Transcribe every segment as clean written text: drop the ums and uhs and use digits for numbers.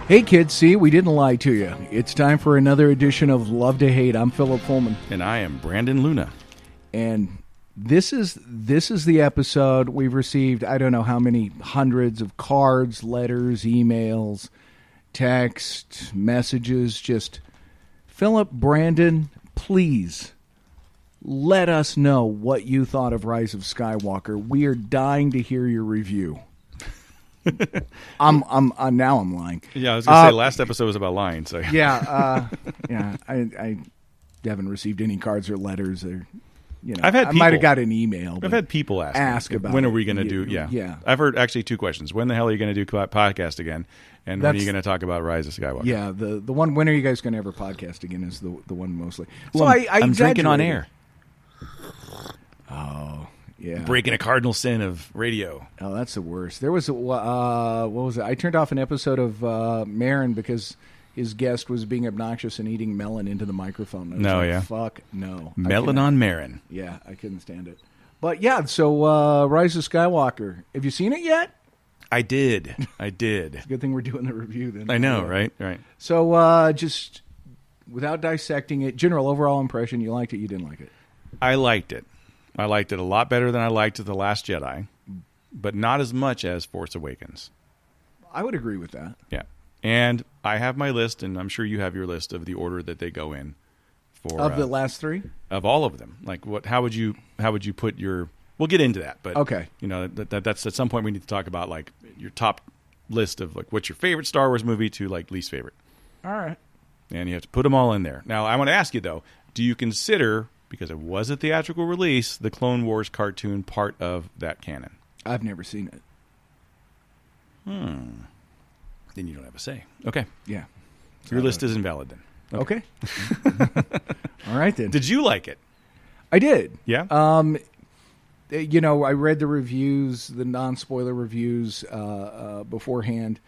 Hey kids, see, we didn't lie to you. It's time for another edition of Love to Hate. I'm Philip Pullman. And I am Brandon Luna. And this is the episode we've received, I don't know how many hundreds of cards, letters, emails, text, messages. Just, Philip, Brandon, please let us know what you thought of Rise of Skywalker. We are dying to hear your review. I'm lying. Yeah, I was gonna say last episode was about lying. So yeah. I haven't received any cards or letters, or I've had I might have got an email. I've had people ask about when it. are we going to do? Yeah. I've heard actually two questions. When the hell are you going to do podcast again? And when are you going to talk about Rise of Skywalker? Yeah, the one. When are you guys going to ever podcast again? Is the one mostly. So I'm drinking on air. Oh. Yeah. Breaking a cardinal sin of radio. Oh, that's the worst. There was what was it? I turned off an episode of Marin because his guest was being obnoxious and eating melon into the microphone. Fuck no. Melon on Marin. Yeah, I couldn't stand it. But yeah, so Rise of Skywalker. Have you seen it yet? I did. It's a good thing we're doing the review then. I know, right? So just without dissecting it, general overall impression, you liked it, you didn't like it? I liked it. I liked it a lot better than I liked The Last Jedi, but not as much as Force Awakens. I would agree with that. Yeah. And I have my list, and I'm sure you have your list of the order that they go in for of the last three? Of all of them. Like how would you put your We'll get into that, but okay. That's at some point we need to talk about like your top list of like what's your favorite Star Wars movie to like least favorite. All right. And you have to put them all in there. Now, I want to ask you though, do you consider, because it was a theatrical release, the Clone Wars cartoon part of that canon? I've never seen it. Then you don't have a say. Okay. Yeah. Your list is invalid then. Okay. All right then. Did you like it? I did. Yeah. I read the reviews, the non-spoiler reviews beforehand,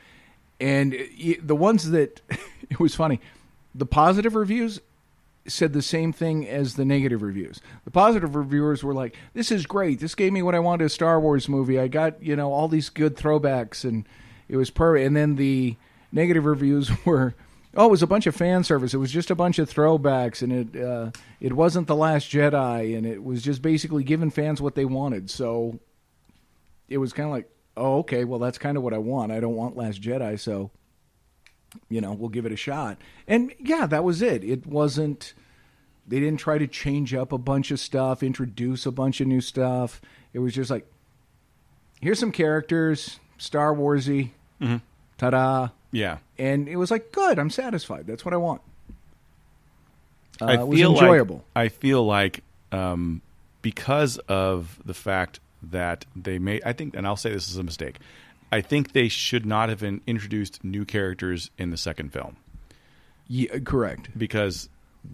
and the ones that it was funny. The positive reviews said the same thing as the negative reviews. The positive reviewers were like, "This is great. This gave me what I wanted a Star Wars movie. I got all these good throwbacks, and it was perfect." And then the negative reviews were, "Oh, it was a bunch of fan service. It was just a bunch of throwbacks, and it wasn't The Last Jedi, and it was just basically giving fans what they wanted." So it was kind of like, "Oh, okay. Well, that's kind of what I want. I don't want Last Jedi, so." We'll give it a shot. And yeah, that was it. It wasn't, they didn't try to change up a bunch of stuff, introduce a bunch of new stuff. It was just like, here's some characters, Star Warsy, ta-da. Yeah. And it was like, good, I'm satisfied. That's what I want. It was enjoyable. I feel like because of the fact that they made, I think, and I'll say this is a mistake, I think they should not have introduced new characters in the second film. Yeah, correct. Because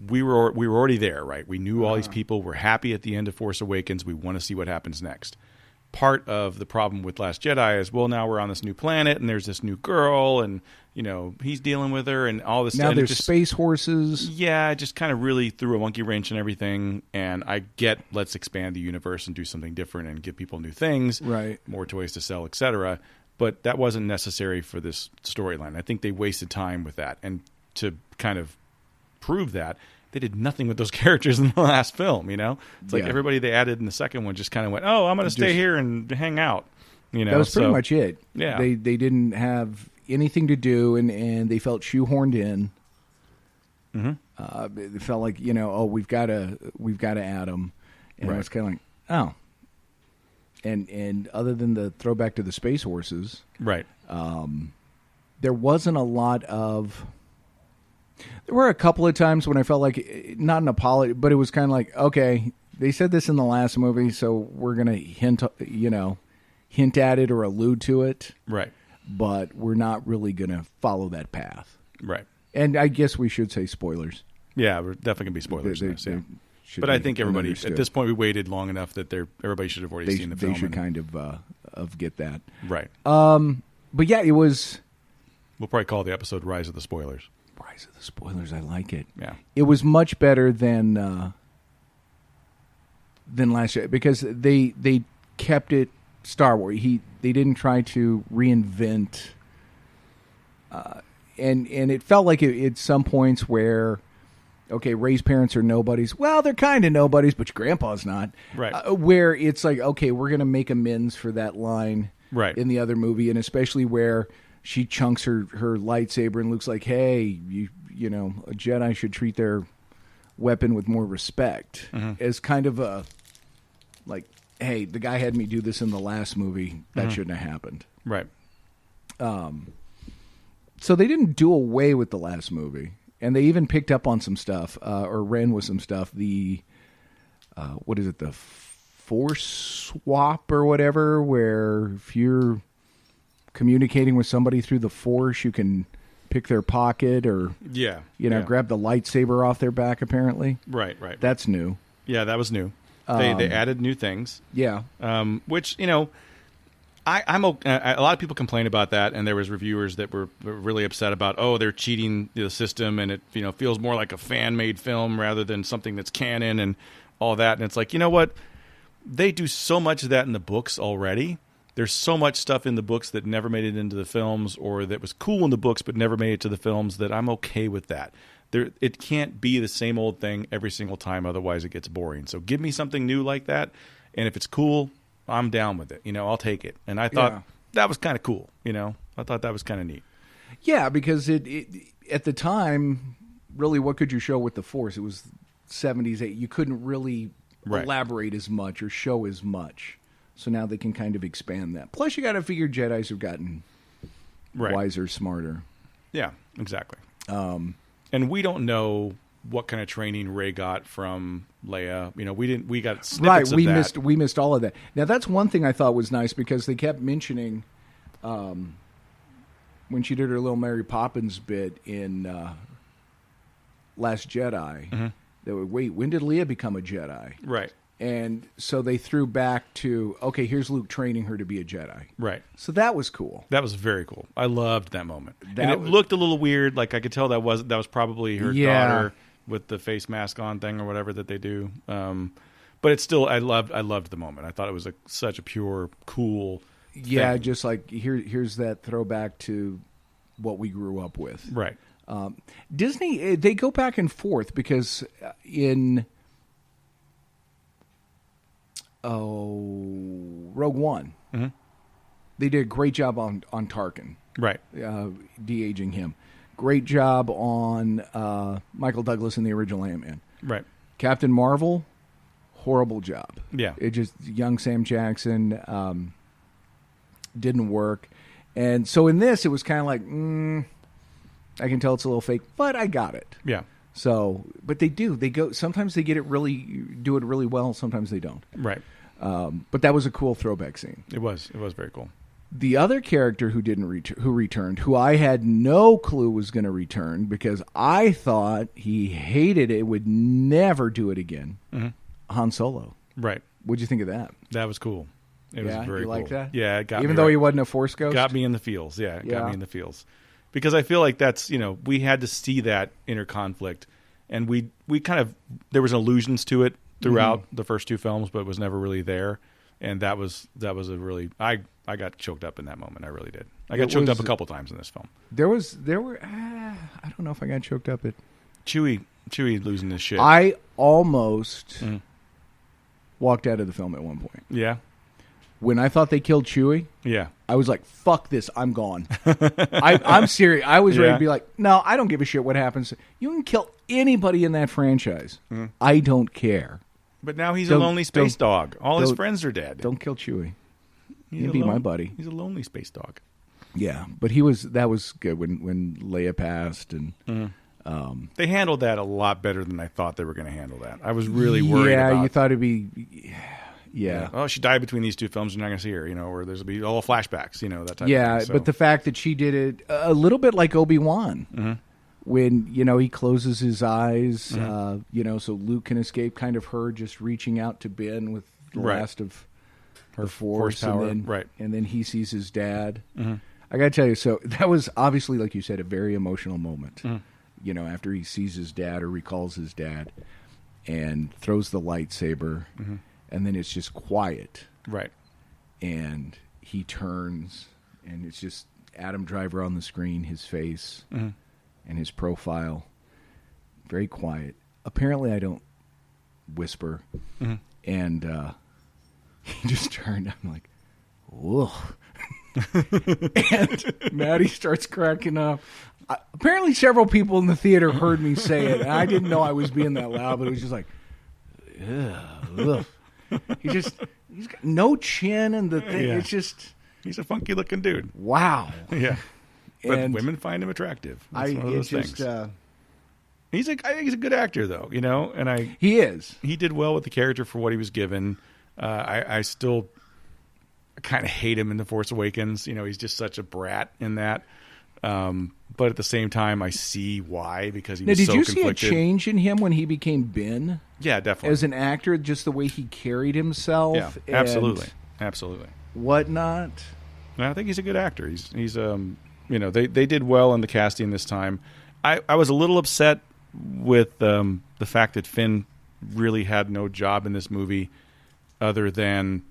we were already there, right? We knew all these people. We're happy at the end of Force Awakens. We want to see what happens next. Part of the problem with Last Jedi is, well, now we're on this new planet, and there's this new girl, and he's dealing with her, and all this. Now there's space horses. Yeah, it just kind of really threw a monkey wrench in everything. And I get, let's expand the universe and do something different and give people new things, right? More toys to sell, etc. But that wasn't necessary for this storyline. I think they wasted time with that. And to kind of prove that, they did nothing with those characters in the last film, It's like everybody they added in the second one just kind of went, oh, I'm going to stay here and hang out. That was pretty much it. Yeah. They didn't have anything to do, and they felt shoehorned in. Mm-hmm. It felt like, we've got to add them. And right. It was kind of like, oh. And other than the throwback to the space horses, right? There wasn't a lot of. There were a couple of times when I felt like not an apology, but it was kind of like, okay, they said this in the last movie, so we're gonna hint at it or allude to it, right? But we're not really gonna follow that path, right? And I guess we should say spoilers. Yeah, we're definitely gonna be spoilers. But I think everybody, at this point, we waited long enough that everybody should have already seen the film. They should kind of get that. Right. But yeah, it was... We'll probably call the episode Rise of the Spoilers. Rise of the Spoilers, I like it. Yeah. It was much better than last year because they kept it Star Wars. They didn't try to reinvent and it felt like at some points where, okay, Rey's parents are nobodies. Well, they're kind of nobodies, but your grandpa's not. Right. Where it's like, okay, we're going to make amends for that line Right. in the other movie, and especially where she chunks her lightsaber and Luke's like, hey, you know, a Jedi should treat their weapon with more respect. As kind of a, like, hey, the guy had me do this in the last movie. That shouldn't have happened. Right. So they didn't do away with the last movie. And they even picked up on some stuff, or ran with some stuff. The, what is it, the Force swap or whatever, where if you're communicating with somebody through the Force, you can pick their pocket or, Yeah. grab the lightsaber off their back, apparently. Right. That's new. Yeah, that was new. They added new things. Yeah. Which, you know, I'm a lot of people complain about that, and there was reviewers that were really upset about, oh, they're cheating the system, and it, you know, feels more like a fan-made film rather than something that's canon and all that. And it's like, you know what? They do so much of that in the books already. There's so much stuff in the books that never made it into the films, or that was cool in the books but never made it to the films, that I'm okay with that. It can't be the same old thing every single time, otherwise it gets boring. So give me something new like that, and if it's cool, I'm down with it. You know, I'll take it. And I thought that was kind of cool. You know, I thought that was kind of neat. Yeah, because it at the time, really, what could you show with the Force? It was 70s, you couldn't really elaborate as much or show as much. So now they can kind of expand that. Plus, you got to figure Jedis have gotten wiser, smarter. Yeah, exactly. And we don't know what kind of training Rey got from Leia. You know, we got snippets of that. We missed all of that. Now, that's one thing I thought was nice, because they kept mentioning when she did her little Mary Poppins bit in Last Jedi, they were, wait, when did Leia become a Jedi? Right. And so they threw back to, okay, here's Luke training her to be a Jedi. Right. So that was cool. That was very cool. I loved that moment. And it looked a little weird. Like, I could tell that was probably her daughter with the face mask on thing or whatever that they do. But it's still, I loved the moment. I thought it was such a pure, cool thing. Just like here's that throwback to what we grew up with. Right. Disney, they go back and forth, because in Rogue One, they did a great job on Tarkin. Right. De-aging him. Great job on Michael Douglas in the original Ant-Man. Right. Captain Marvel, horrible job. Yeah. It just, young Sam Jackson didn't work. And so in this, it was kind of like, I can tell it's a little fake, but I got it. Yeah. So, but they go, sometimes they do it really well, sometimes they don't. Right. But that was a cool throwback scene. It was very cool. The other character who returned, who I had no clue was going to return, because I thought he hated it, would never do it again. Han Solo. Right. What'd you think of that? That was cool. It was very cool. You like that? Yeah, it got me. Even though he wasn't a Force ghost? Got me in the feels. Yeah, it got me in the feels. Because I feel like that's, you know, we had to see that inner conflict, and we kind of, there was allusions to it throughout the first two films, but it was never really there. And that was a really, I got choked up in that moment. I really did. I got choked up a couple times in this film. There were I don't know if I got choked up at Chewie losing his shit. I almost walked out of the film at one point. Yeah. When I thought they killed Chewie, yeah, I was like, fuck this, I'm gone. I'm serious. I was ready to be like, no, I don't give a shit what happens. You can kill anybody in that franchise. I don't care. But now he's a lonely space dog. All his friends are dead. Don't kill Chewie. He'd be my buddy. He's a lonely space dog. Yeah, but that was good when Leia passed, and they handled that a lot better than I thought they were going to handle that. I was really worried about. Yeah, you thought it'd be. Yeah. Oh, she died between these two films. You're not going to see her, you know, or there's going to be all flashbacks, you know, that type of thing. Yeah, but the fact that she did it a little bit like Obi-Wan. When, you know, he closes his eyes, you know, so Luke can escape, kind of her just reaching out to Ben with the last of her force power. And then he sees his dad. I got to tell you, so that was obviously, like you said, a very emotional moment. You know, after he sees his dad or recalls his dad and throws the lightsaber, and then it's just quiet. Right. And he turns, and it's just Adam Driver on the screen, his face Mm-hmm. and his profile. Very quiet. Apparently, I don't whisper. Mm-hmm. And he just turned. I'm like, whoa. And Maddie starts cracking up. Apparently, several people in the theater heard me say it. And I didn't know I was being that loud, but it was just like, ugh. He's got no chin, and the thing, Yeah. it's just, He's a funky looking dude. wow. Yeah. But And women find him attractive. That's one of it those just, things. I think he's a good actor, though, and he is. he did well with the character for what he was given. I still kind of hate him in The Force Awakens. He's just such a brat in that. But at the same time, I see why, because he Now, was did so you conflicted. see a change in him when he became Ben? Yeah, definitely. As an actor, just the way he carried himself? Yeah, and absolutely. Whatnot? And I think he's a good actor. He's they did well in the casting this time. I was a little upset with the fact that Finn really had no job in this movie other than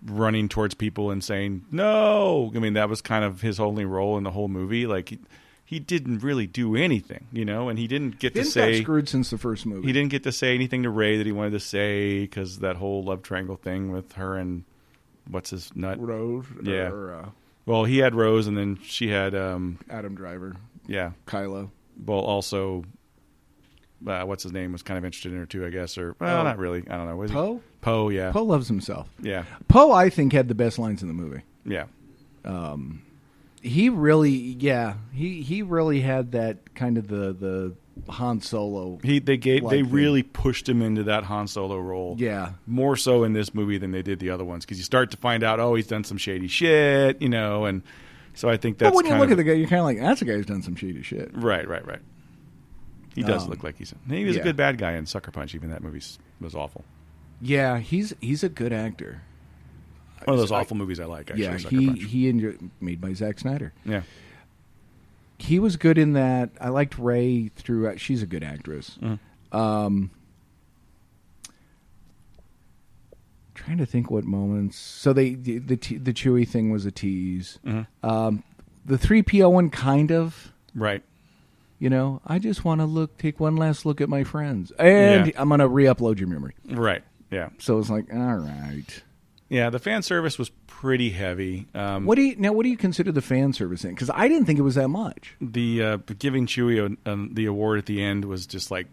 running towards people and saying no. I mean, that was kind of his only role in the whole movie. Like he didn't really do anything, and he didn't get Finn's to say got screwed since the first movie. he didn't get to say anything to Rey that he wanted to say because that whole love triangle thing with her and what's his nut. Rose. Yeah. Or, Well, he had Rose, and then she had Adam Driver. yeah. Kylo. Well, also, what's his name was kind of interested in her too, I guess, or not really. I don't know. Was he? Poe? Poe, yeah, Poe loves himself. yeah, Poe, I think, had the best lines in the movie. yeah. He really, he really had that kind of the Han Solo. They Like really pushed him into that Han Solo role. Yeah. More so in this movie than they did the other ones, because you start to find out, he's done some shady shit, and so I think that's. But when you kind look of, at the guy, you're kind of like, that's a guy who's done some shady shit. right. He does look like he was a yeah. good bad guy in Sucker Punch. Even that movie was awful. Yeah, he's a good actor. One of those awful movies I like. Actually, Yeah, Sucker Punch. made by Zack Snyder. Yeah. He was good in that. I liked Rey throughout. She's a good actress. Mm-hmm. Trying to think what moments. So the Chewie thing was a tease. Mm-hmm. The 3PO one kind of. Right. I just want to take one last look at my friends, and Yeah. I'm going to re-upload your memory. Right. Yeah. So it's like, all right. Yeah. The fan service was pretty heavy. What do you consider the fan service in? Because I didn't think it was that much. The giving Chewie the award at the end was just like,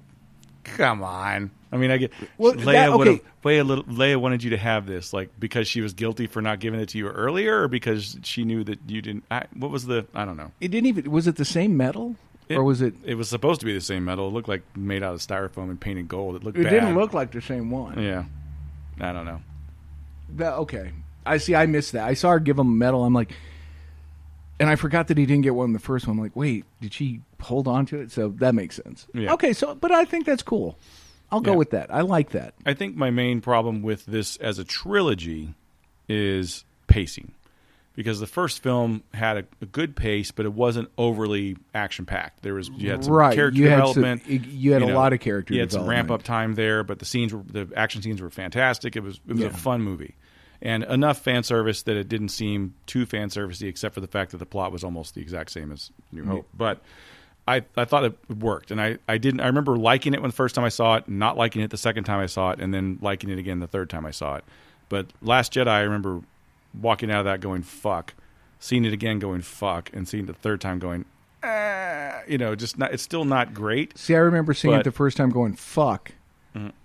come on. I mean, I get Leia wanted you to have this, like because she was guilty for not giving it to you earlier, or because she knew that you didn't. I don't know. It didn't even. Was it the same metal? Or was it? It was supposed to be the same metal. It looked like made out of styrofoam and painted gold. It looked. It bad. didn't look like the same one. Yeah, I don't know. Okay, I see. I missed that. I saw her give him metal. I'm like, and I forgot that he didn't get one in the first one. I'm like, wait, did she hold on to it? So that makes sense. Yeah. Okay, but I think that's cool. I'll go with that. I like that. I think my main problem with this as a trilogy is pacing. Because the first film had a good pace, but it wasn't overly action packed. You had some character development. You had a lot of character. You had some development. ramp up time there, but the action scenes were fantastic. It was a fun movie, and enough fan service that it didn't seem too fan servicey, except for the fact that the plot was almost the exact same as New Hope. But I thought it worked, and I remember liking it when the first time I saw it, not liking it the second time I saw it, and then liking it again the third time I saw it. But Last Jedi, I remember walking out of that going fuck, seeing it again going fuck, and seeing it the third time going, just not. It's still not great. See, I remember seeing it the first time going fuck,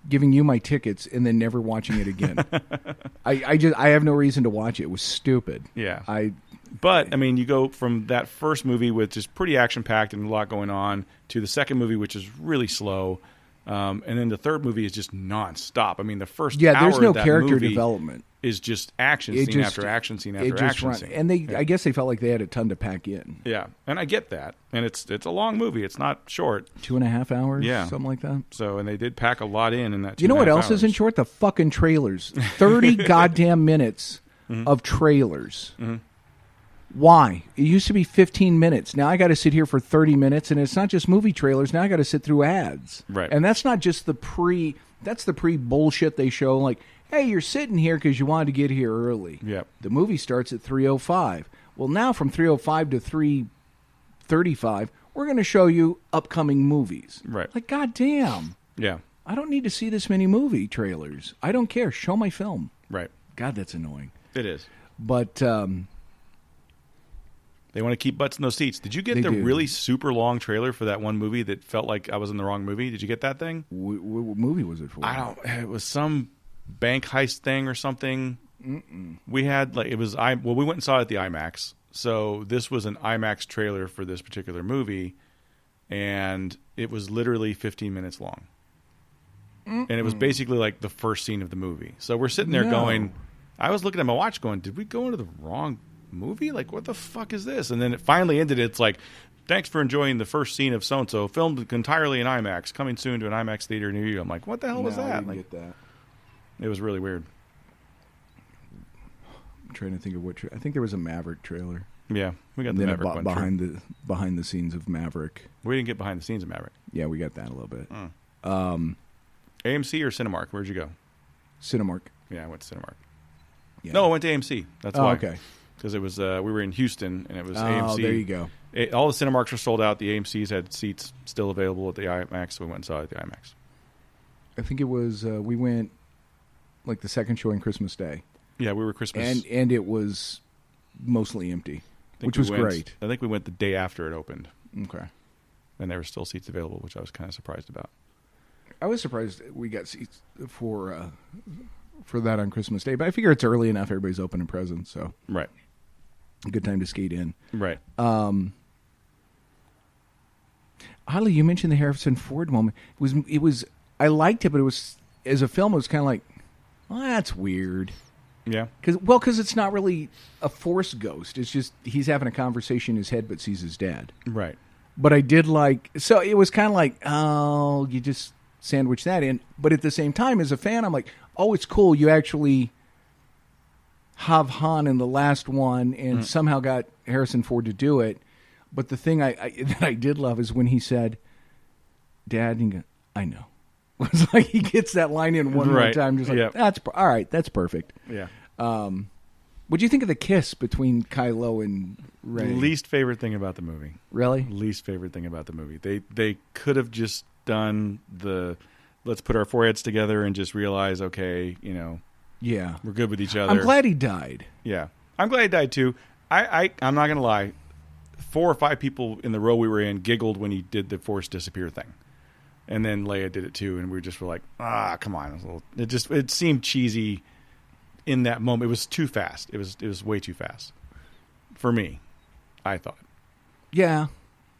giving you my tickets, and then never watching it again. I have no reason to watch it. It was stupid. Yeah. But I mean, you go from that first movie, which is pretty action packed and a lot going on, to the second movie, which is really slow. And then the third movie is just nonstop. I mean, the first hour there's no of that character movie development. Is just action scene after action scene after action scene. And I guess they felt like they had a ton to pack in. Yeah, and I get that. And it's a long movie. It's not short. 2.5 hours, yeah, something like that. So, and they did pack a lot in that. You know what else isn't short? The fucking trailers. 30 goddamn minutes of trailers. Mm-hmm. Why? It used to be 15 minutes. Now I got to sit here for 30 minutes, and it's not just movie trailers. Now I got to sit through ads. Right. And that's not just that's the pre-bullshit they show, like, hey, you're sitting here because you wanted to get here early. Yep. The movie starts at 3:05. Well, now from 3:05 to 3:35, we're going to show you upcoming movies. Right. Like, goddamn. Yeah. I don't need to see this many movie trailers. I don't care. Show my film. Right. God, that's annoying. It is. But they want to keep butts in those seats. Did you get the really super long trailer for that one movie that felt like I was in the wrong movie? Did you get that thing? what movie was it for? It was some bank heist thing or something. We had we went and saw it at the IMAX. So this was an IMAX trailer for this particular movie, and it was literally 15 minutes long. And it was basically like the first scene of the movie. So we're sitting there going, I was looking at my watch going, did we go into the wrong movie? Like, what the fuck is this? And then it finally ended. It's like, thanks for enjoying the first scene of so-and-so, filmed entirely in IMAX, coming soon to an IMAX theater near you. I'm like, what the hell was that? I didn't get that. It was really weird. I'm trying to think of I think there was a Maverick trailer. Yeah, we got the Maverick one. Behind the scenes of Maverick. We didn't get behind the scenes of Maverick. Yeah, we got that a little bit. AMC or Cinemark? Where'd you go? Cinemark. Yeah, I went to Cinemark. Yeah. No, I went to AMC. That's why. Okay. Because it was we were in Houston and it was AMC. Oh, there you go. All the Cinemarks were sold out. The AMCs had seats still available at the IMAX, so we went and saw it at the IMAX. I think it was we went like the second showing Christmas Day. Yeah, we were Christmas, and it was mostly empty, which was great. I think we went the day after it opened. Okay. And there were still seats available, which I was kind of surprised about. I was surprised we got seats for that on Christmas Day, but I figure it's early enough. Everybody's opening presents, so right, a good time to skate in. Right. Holly, you mentioned the Harrison Ford moment. It was. I liked it, but it was as a film. It was kind of like, well, that's weird. Yeah. Because it's not really a Force ghost. It's just he's having a conversation in his head, but sees his dad. Right. But I did so it was kind of like, oh, you just sandwich that in. But at the same time, as a fan, I'm like, oh, it's cool. You actually have Han in the last one and somehow got Harrison Ford to do it. But the thing that I did love is when he said, Dad, and he goes, I know. It's like he gets that line in one more time. Just like, that's all right. That's perfect. Yeah. What do you think of the kiss between Kylo and Rey? Least favorite thing about the movie. Really? Least favorite thing about the movie. They could have just done let's put our foreheads together and just realize, okay, yeah, we're good with each other. I'm glad he died. Yeah. I'm glad he died too. I'm not going to lie. 4 or 5 people in the row we were in giggled when he did the Force disappear thing. And then Leia did it too, and we just were like, come on. It seemed cheesy in that moment. It was too fast. It was way too fast. For me, I thought. Yeah.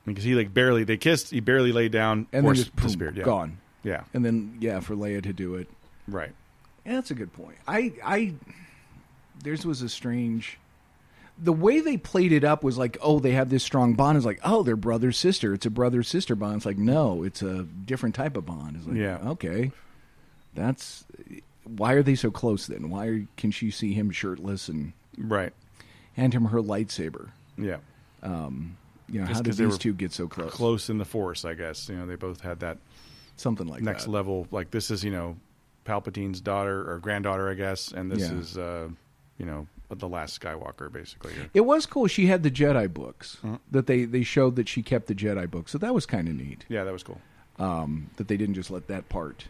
Because they kissed, he barely laid down, and Force then just disappeared. Yeah. Gone. Yeah. And then, for Leia to do it. Right. Yeah, that's a good point. Theirs was a strange... The way they played it up was like, oh, they have this strong bond. It's like, oh, they're brother-sister. It's a brother-sister bond. It's like, no, it's a different type of bond. It's like, okay. Why are they so close then? Why can she see him shirtless and hand him her lightsaber? Yeah. How did these two get so close? Close in the Force, I guess. They both had that something like next that. level. Like this is, Palpatine's daughter or granddaughter, I guess, and this is, the last Skywalker, basically. It was cool. She had the Jedi books that they showed that she kept the Jedi books, so that was kind of neat. Yeah, that was cool. That they didn't just let that part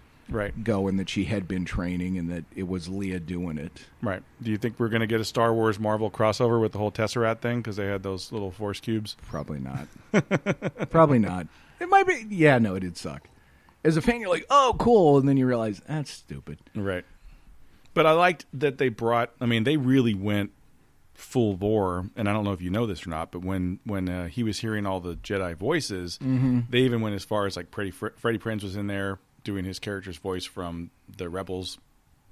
go, and that she had been training, and that it was Leia doing it. Right. Do you think we're going to get a Star Wars Marvel crossover with the whole Tesseract thing because they had those little Force cubes? Probably not. Probably not. It might be. Yeah, no, it did suck. As a fan, you're like, oh, cool, and then you realize that's stupid. Right. But I liked that they they really went full bore, and I don't know if you know this or not, but when he was hearing all the Jedi voices, they even went as far as like Freddie Prinze was in there doing his character's voice from the Rebels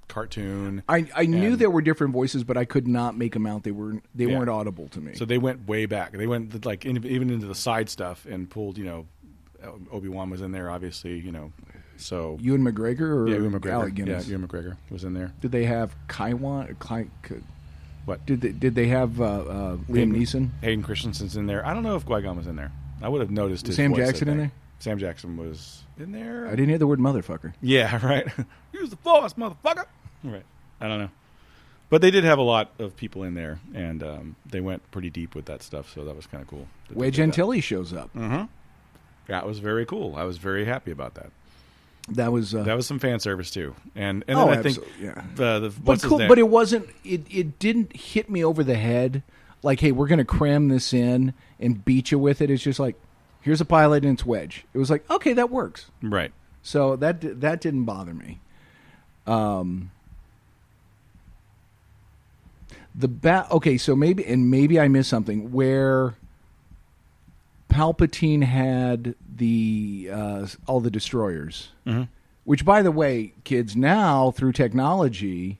cartoon. I knew there were different voices, but I could not make them out. They weren't audible to me. So they went way back. They went even into the side stuff and pulled, Obi-Wan was in there, obviously, So Ewan McGregor or Ewan McGregor. Alec Guinness? Yeah, Ewan McGregor was in there. Did they have what? Did they have Liam Neeson? Hayden Christensen's in there. I don't know if Qui-Gon was in there. I would have noticed his Sam voice, Jackson in there? Sam Jackson was in there. I didn't hear the word motherfucker. Yeah, right. Use the Force, motherfucker. Right. I don't know. But they did have a lot of people in there, and they went pretty deep with that stuff, so that was kind of cool. Wedge Antilles shows up. Mm-hmm. That was very cool. I was very happy about that. That was some fan service too, and then I think yeah. what's cool, his name? but it wasn't. It didn't hit me over the head like, hey, we're going to cram this in and beat you with it. It's just like, here's a pilot and it's Wedge. It was like, okay, that works. Right. So that didn't bother me. Okay, so maybe I missed something where Palpatine had the all the destroyers, mm-hmm. which, by the way, kids, now through technology,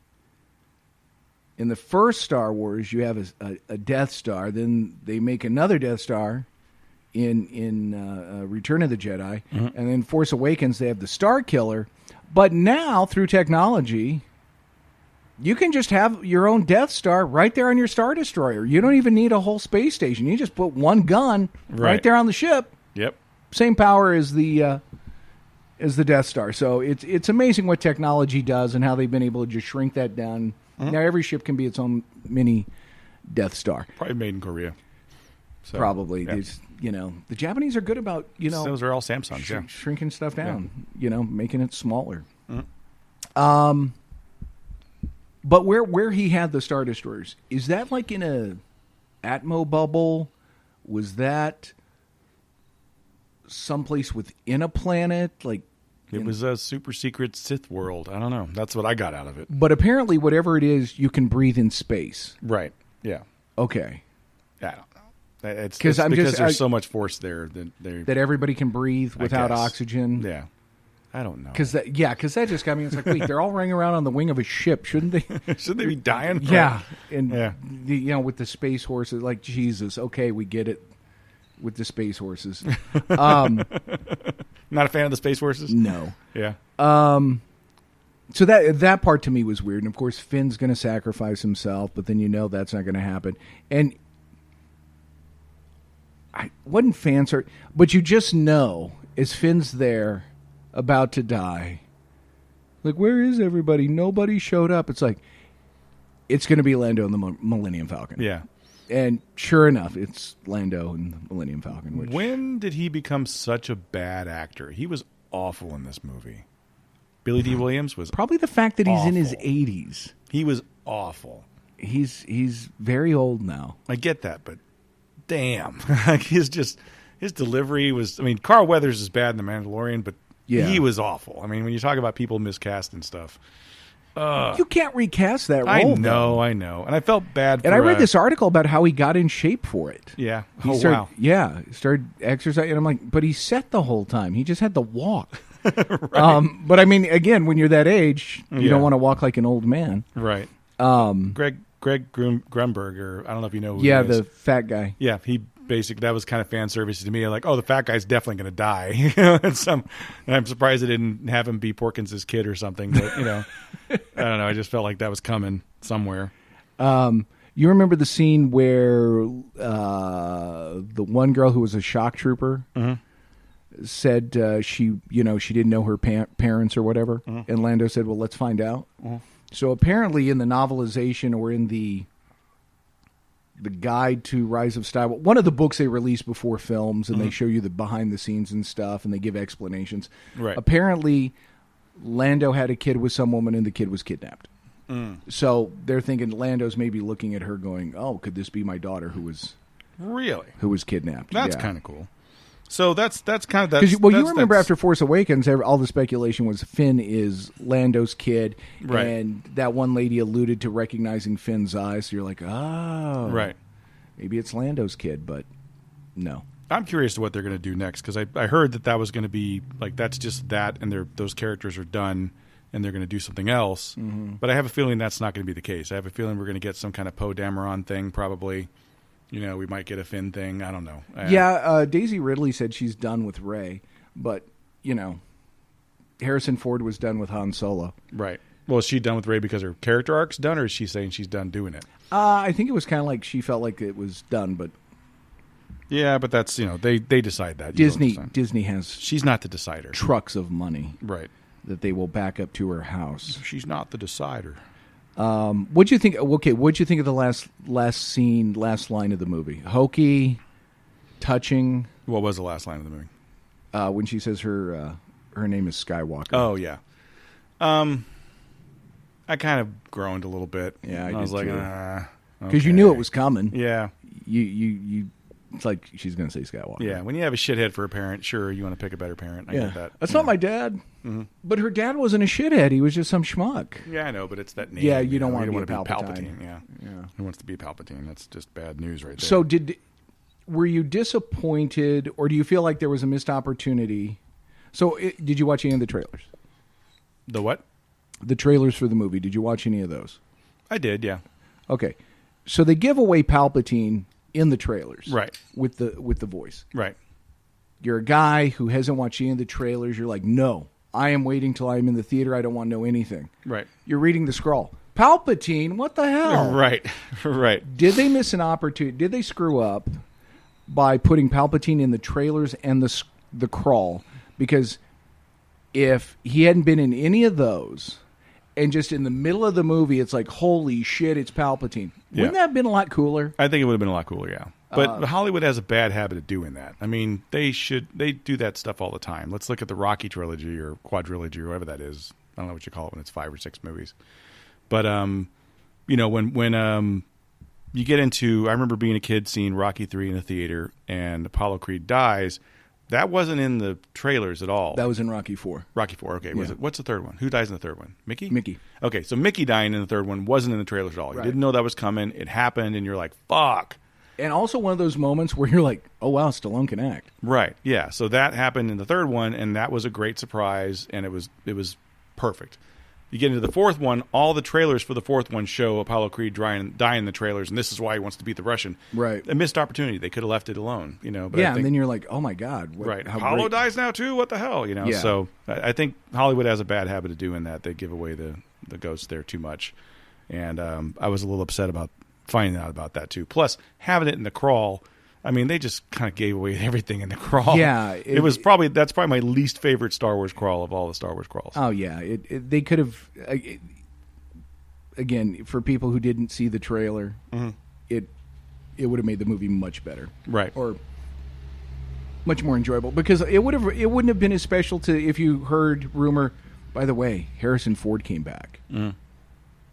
in the first Star Wars, you have a Death Star. Then they make another Death Star in Return of the Jedi, mm-hmm. and then Force Awakens they have the Star Killer. But now through technology, you can just have your own Death Star right there on your Star Destroyer. You don't even need a whole space station. You just put one gun right there on the ship. Yep. Same power as the Death Star. So it's amazing what technology does and how they've been able to just shrink that down. Mm-hmm. Now every ship can be its own mini Death Star. Probably made in Korea. So, probably. Yeah. The Japanese are good about, those are all Samsungs, shrinking stuff down, making it smaller. Mm-hmm. But where he had the Star Destroyers, is that like in a Atmo bubble? Was that someplace within a planet? Like it was a super secret Sith world. I don't know. That's what I got out of it. But apparently, whatever it is, you can breathe in space. Right. Yeah. Okay. I don't know. It's because there's so much force there that everybody can breathe without oxygen. Yeah. I don't know. Because that just got me. It's like, wait, they're all running around on the wing of a ship, shouldn't they? Shouldn't they be dying? Yeah, and with the space horses, like Jesus. Okay, we get it. With the space horses, not a fan of the space horses. No. Yeah. So that part to me was weird, and of course Finn's going to sacrifice himself, but then that's not going to happen, and I wasn't fans, but you just know as Finn's there. About to die. Like, where is everybody? Nobody showed up. It's like, it's going to be Lando and the Millennium Falcon. Yeah. And sure enough, it's Lando and the Millennium Falcon. When did he become such a bad actor? He was awful in this movie. Billy D. Williams was probably the fact that he's awful. In his 80s. He was awful. He's very old now. I get that, but damn. His delivery was, Carl Weathers is bad in The Mandalorian, but he was awful. When you talk about people miscast and stuff. You can't recast that role. I know. And I felt bad for And I read this article about how he got in shape for it. Yeah. Wow. Yeah. Started exercising. And I'm like, but he sat the whole time. He just had to walk. Right. But again, when you're that age, you don't want to walk like an old man. Right. Greg Grunberg, or I don't know if you know who he is. The fat guy. Yeah, he basically, that was kind of fan service to me. Like, oh, the fat guy's definitely going to die. And I'm surprised they didn't have him be Porkins' kid or something. But I don't know. I just felt like that was coming somewhere. You remember the scene where the one girl who was a shock trooper said she didn't know her parents or whatever, and Lando said, "Well, let's find out." So apparently, in the novelization or in the guide to Rise of Skywalker, one of the books they release before films, and they show you the behind the scenes and stuff, and they give explanations. Right. Apparently, Lando had a kid with some woman, and the kid was kidnapped. So they're thinking Lando's maybe looking at her, going, "Oh, could this be my daughter who was kidnapped?" That's kind of cool. So that's kind of that. Because you remember after Force Awakens, all the speculation was Finn is Lando's kid, right? And that one lady alluded to recognizing Finn's eyes. So you're like, oh, right, maybe it's Lando's kid, but no. I'm curious to what they're going to do next, because I heard that was going to be like that's just that, and those characters are done, and they're going to do something else. But I have a feeling that's not going to be the case. I have a feeling we're going to get some kind of Poe Dameron thing, probably. We might get a Finn thing. I don't know. Daisy Ridley said she's done with Rey, but, Harrison Ford was done with Han Solo. Right. Well, is she done with Rey because her character arc's done, or is she saying she's done doing it? I think it was kind of like she felt like it was done, but... Yeah, but that's, they decide that. Disney has... She's not the decider. Trucks of money. Right. That they will back up to her house. She's not the decider. What'd you think? Okay, what'd you think of the last scene, last line of the movie? Hokey, touching. What was the last line of the movie? When she says her name is Skywalker. Oh yeah. I kind of groaned a little bit. Yeah, I was did like, too. Because okay. you knew it was coming. Yeah. You. It's like she's going to say Skywalker. Yeah, when you have a shithead for a parent, sure, you want to pick a better parent. I get that. That's not my dad. Mm-hmm. But her dad wasn't a shithead. He was just some schmuck. Yeah, I know, but it's that name. Yeah, you don't want to be be Palpatine. Yeah. Who wants to be Palpatine? That's just bad news right there. So were you disappointed, or do you feel like there was a missed opportunity? So did you watch any of the trailers? The what? The trailers for the movie. Did you watch any of those? I did, yeah. Okay. So they give away Palpatine in the trailers. Right. With the voice. Right. You're a guy who hasn't watched any of the trailers. You're like, no, I am waiting till I'm in the theater. I don't want to know anything. Right. You're reading the scroll. Palpatine, what the hell? Right. Right. Did they miss an opportunity? Did they screw up by putting Palpatine in the trailers and the crawl? Because if he hadn't been in any of those, and just in the middle of the movie, it's like, holy shit, it's Palpatine. Yeah. Wouldn't that have been a lot cooler? I think it would have been a lot cooler, yeah. But Hollywood has a bad habit of doing that. I mean, they do that stuff all the time. Let's look at the Rocky trilogy or quadrilogy or whatever that is. I don't know what you call it when it's 5 or 6 movies. But when you get into, I remember being a kid seeing Rocky 3 in the theater, and Apollo Creed dies. That wasn't in the trailers at all. That was in Rocky 4. Rocky 4, okay. Yeah. What's the third one? Who dies in the third one? Mickey? Mickey. Okay, so Mickey dying in the third one wasn't in the trailers at all. You didn't know that was coming. It happened, and you're like, fuck. And also one of those moments where you're like, oh, wow, Stallone can act. Right, yeah. So that happened in the third one, and that was a great surprise, and it was perfect. You get into the fourth one, all the trailers for the fourth one show Apollo Creed dying in the trailers, and this is why he wants to beat the Russian. Right. A missed opportunity. They could have left it alone, But yeah, and then you're like, oh my God. Right. Apollo dies now too? What the hell? Yeah. So I think Hollywood has a bad habit of doing that. They give away the ghosts there too much. And I was a little upset about finding out about that too. Plus, having it in the crawl, I mean, they just kind of gave away everything in the crawl. Yeah. That's probably my least favorite Star Wars crawl of all the Star Wars crawls. Oh, yeah. They could have, again, for people who didn't see the trailer, mm-hmm. it would have made the movie much better. Right. Or much more enjoyable. Because it wouldn't have been as special to if you heard rumor, by the way, Harrison Ford came back. Mm.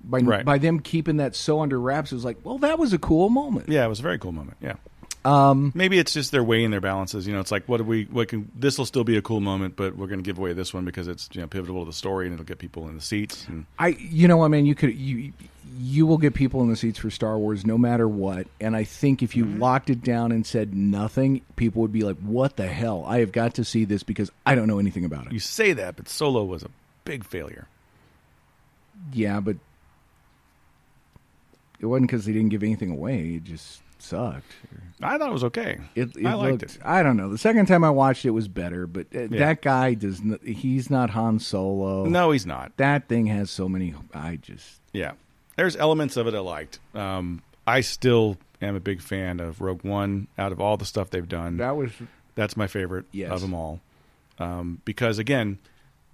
By them keeping that so under wraps, it was like, well, that was a cool moment. Yeah, it was a very cool moment. Yeah. Maybe it's just they're weighing their balances. It's like, this will still be a cool moment, but we're going to give away this one because it's pivotal to the story and it'll get people in the seats. And you will get people in the seats for Star Wars no matter what. And I think if you locked it down and said nothing, people would be like, what the hell? I have got to see this because I don't know anything about it. You say that, but Solo was a big failure. Yeah, but it wasn't because they didn't give anything away. It just sucked. I thought it was okay. I liked it. I don't know. The second time I watched it was better, but that guy he's not Han Solo. No, he's not. That thing has so many. Yeah. There's elements of it I liked. I still am a big fan of Rogue One. Out of all the stuff they've done, that's my favorite of them all. Because again,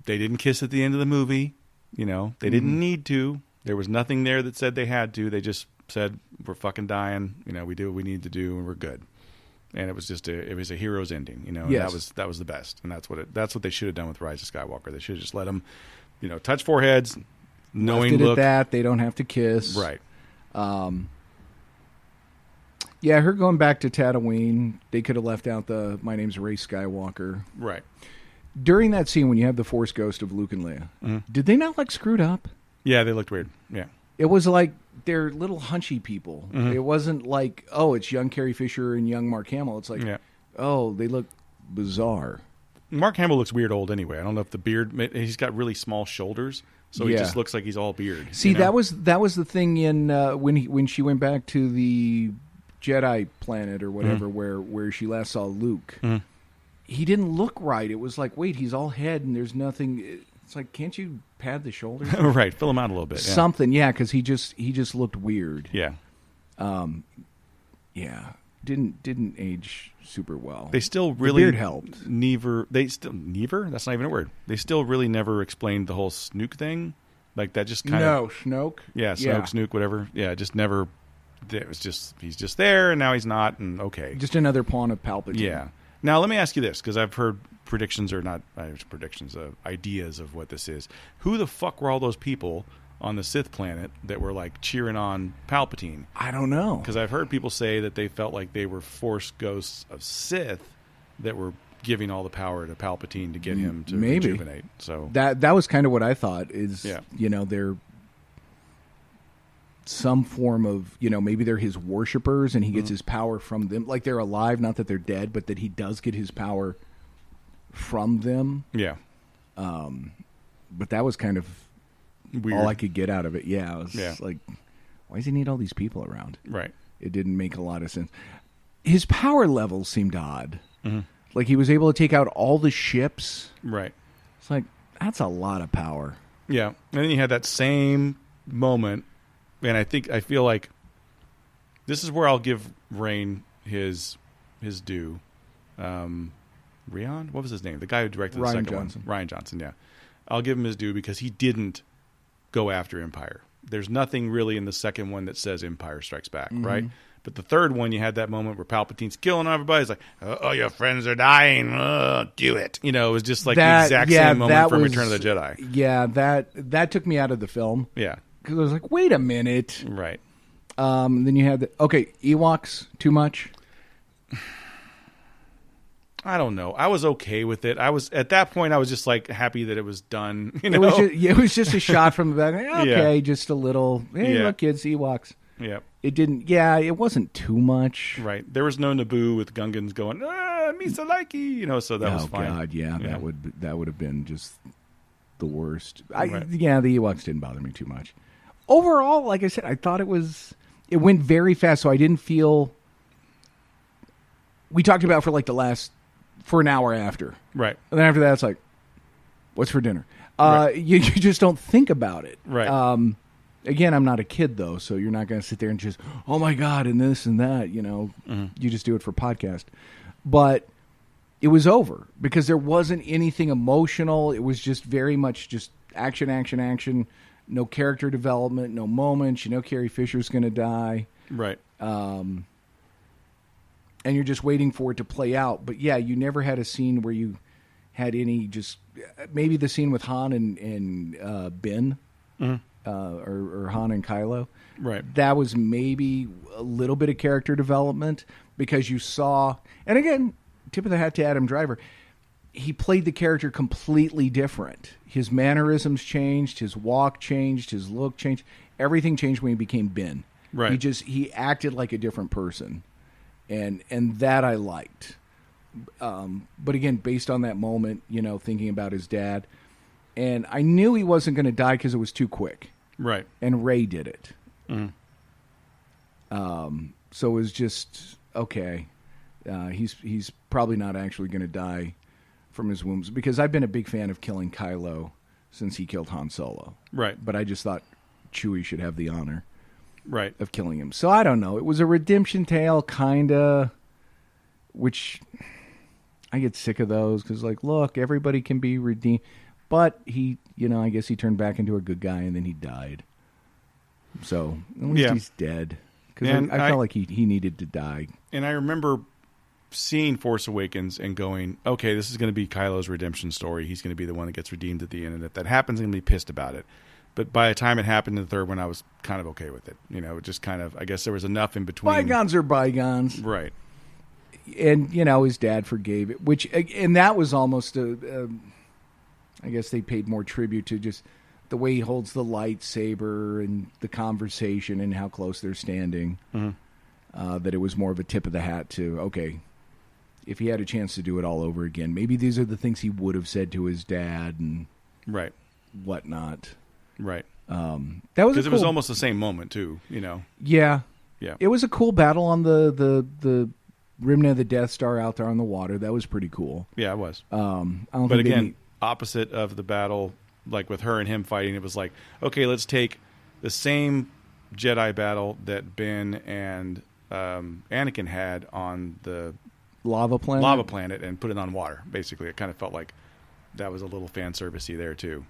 they didn't kiss at the end of the movie. They didn't need to. There was nothing there that said they had to. They just said, we're fucking dying. We do what we need to do, and we're good. And it was just it was a hero's ending. And yes. that was the best. And that's what they should have done with Rise of Skywalker. They should have just let them, touch foreheads, knowing look. At that, they don't have to kiss. Right. Yeah, her going back to Tatooine, they could have left out my name's Rey Skywalker. Right. During that scene when you have the Force ghost of Luke and Leia, did they not look screwed up? Yeah, they looked weird. Yeah. It was like they're little hunchy people. Mm-hmm. It wasn't like, oh, it's young Carrie Fisher and young Mark Hamill. It's like, oh, they look bizarre. Mark Hamill looks weird old anyway. I don't know if the beard, he's got really small shoulders, so he just looks like he's all beard. See, that was the thing in when she went back to the Jedi planet or whatever, where she last saw Luke. Mm-hmm. He didn't look right. It was like, wait, he's all head and there's nothing. It's like, can't you pad the shoulders? Right, fill him out a little bit. Yeah. Something, because he just looked weird. Yeah. Yeah. Didn't age super well. They still really the beard helped. Never. That's not even a word. They still really never explained the whole Snoke thing. Like that just kind of Snoke. Yeah, Snoke, whatever. Yeah, just never. It was just he's just there, and now he's not, and okay. Just another pawn of Palpatine. Yeah. Now let me ask you this, because I've heard ideas of what this is. Who the fuck were all those people on the Sith planet that were like cheering on Palpatine? I don't know, because I've heard people say that they felt like they were Force ghosts of Sith that were giving all the power to Palpatine to get him to rejuvenate. So that was kind of what I thought is, they're some form of, maybe they're his worshipers and he gets his power from them. Like they're alive, not that they're dead, but that he does get his power from them. Yeah. But that was kind of weird. All I could get out of it. Yeah. It was like, why does he need all these people around? Right. It didn't make a lot of sense. His power levels seemed odd. Mm-hmm. Like he was able to take out all the ships. Right. It's like, that's a lot of power. Yeah. And then you had that same moment, and I feel like this is where I'll give Rain his due. Rian? What was his name? The guy who directed the second one. Rian Johnson, yeah. I'll give him his due because he didn't go after Empire. There's nothing really in the second one that says Empire Strikes Back, right? But the third one, you had that moment where Palpatine's killing everybody. He's like, oh, your friends are dying. Do it. It was just like the exact same moment from Return of the Jedi. Yeah, that took me out of the film. Yeah. Because I was like, wait a minute. Right. Then you had Ewoks, too much? I don't know. I was okay with it. At that point, I was just like happy that it was done. It was just a shot from the back. Okay, just a little, hey, look, kids, Ewoks. Yeah. It didn't, it wasn't too much. Right. There was no Naboo with Gungans going, Misa Likey, so that was fine. Oh, God, yeah. That would have been just the worst. Right. The Ewoks didn't bother me too much. Overall, like I said, I thought it went very fast, so I didn't feel, we talked about for an hour after. Right. And then after that, it's like, what's for dinner? Right. You just don't think about it. Right. Again, I'm not a kid, though, so you're not going to sit there and just, oh, my God, and this and that, You just do it for podcast. But it was over because there wasn't anything emotional. It was just very much just action, action, action. No character development, no moments. Carrie Fisher's going to die. Right. And you're just waiting for it to play out. But, yeah, you never had a scene where you had any just – maybe the scene with Han and Ben. Or Han and Kylo. Right. That was maybe a little bit of character development because you saw, and again, tip of the hat to Adam Driver, he played the character completely different. His mannerisms changed, his walk changed, his look changed. Everything changed when he became Ben. Right. He acted like a different person. And that I liked. But again, based on that moment, thinking about his dad, and I knew he wasn't going to die because it was too quick. Right. And Rey did it. Mm-hmm. So it was just, okay. He's probably not actually going to die from his wounds because I've been a big fan of killing Kylo since he killed Han Solo. Right. But I just thought Chewie should have the honor of killing him. So I don't know. It was a redemption tale, kind of, which I get sick of those because, look, everybody can be redeemed. But he, I guess he turned back into a good guy and then he died. So at least he's dead. Because I felt like he needed to die. And I remember seeing Force Awakens and going, okay, this is going to be Kylo's redemption story. He's going to be the one that gets redeemed at the end. And if that happens, I'm going to be pissed about it. But by the time it happened in the third one, I was kind of okay with it. Just kind of, I guess there was enough in between. Bygones are bygones. Right. And, his dad forgave it. And that was almost I guess they paid more tribute to just the way he holds the lightsaber and the conversation and how close they're standing. Mm-hmm. That it was more of a tip of the hat to, okay, if he had a chance to do it all over again, maybe these are the things he would have said to his dad and whatnot. Right. That was because it was almost the same moment too. Yeah. Yeah. It was a cool battle on the remnant of the Death Star out there on the water. That was pretty cool. Yeah, it was. But again, opposite of the battle, like with her and him fighting, it was like, okay, let's take the same Jedi battle that Ben and Anakin had on the lava planet and put it on water. Basically, it kind of felt like that was a little fan servicey there too,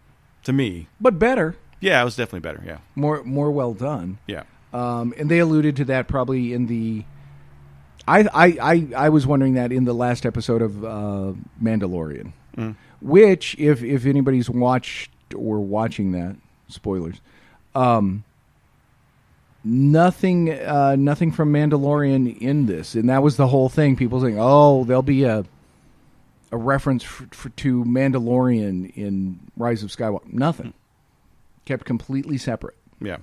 to me. But better. Yeah, it was definitely better. Yeah, more well done. yeah, And they alluded to that probably in the. I was wondering that in the last episode of Mandalorian, which if anybody's watched or watching that, spoilers, nothing from Mandalorian in this, and that was the whole thing. People saying, "Oh, there'll be a reference to Mandalorian in Rise of Skywalker." Nothing. Kept completely separate. yeah.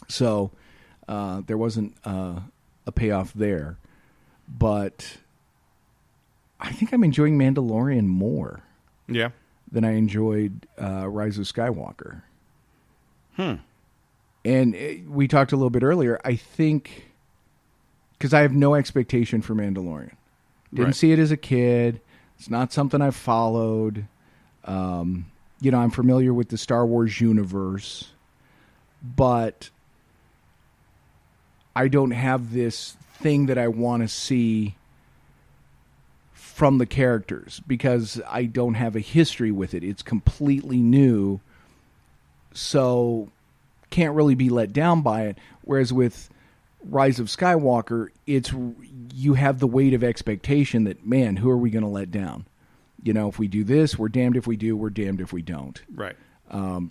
So there wasn't a payoff there, but I think I'm enjoying Mandalorian more Yeah. than I enjoyed Rise of Skywalker. And we talked a little bit earlier. I think because I have no expectation for Mandalorian. Didn't Right. see it as a kid. It's not something I've followed. I'm familiar with the Star Wars universe, but I don't have this thing that I want to see from the characters because I don't have a history with it. It's completely new, so can't really be let down by it. Whereas with Rise of Skywalker, you have the weight of expectation that, man, who are we going to let down? If we do this, we're damned if we do, we're damned if we don't. Right.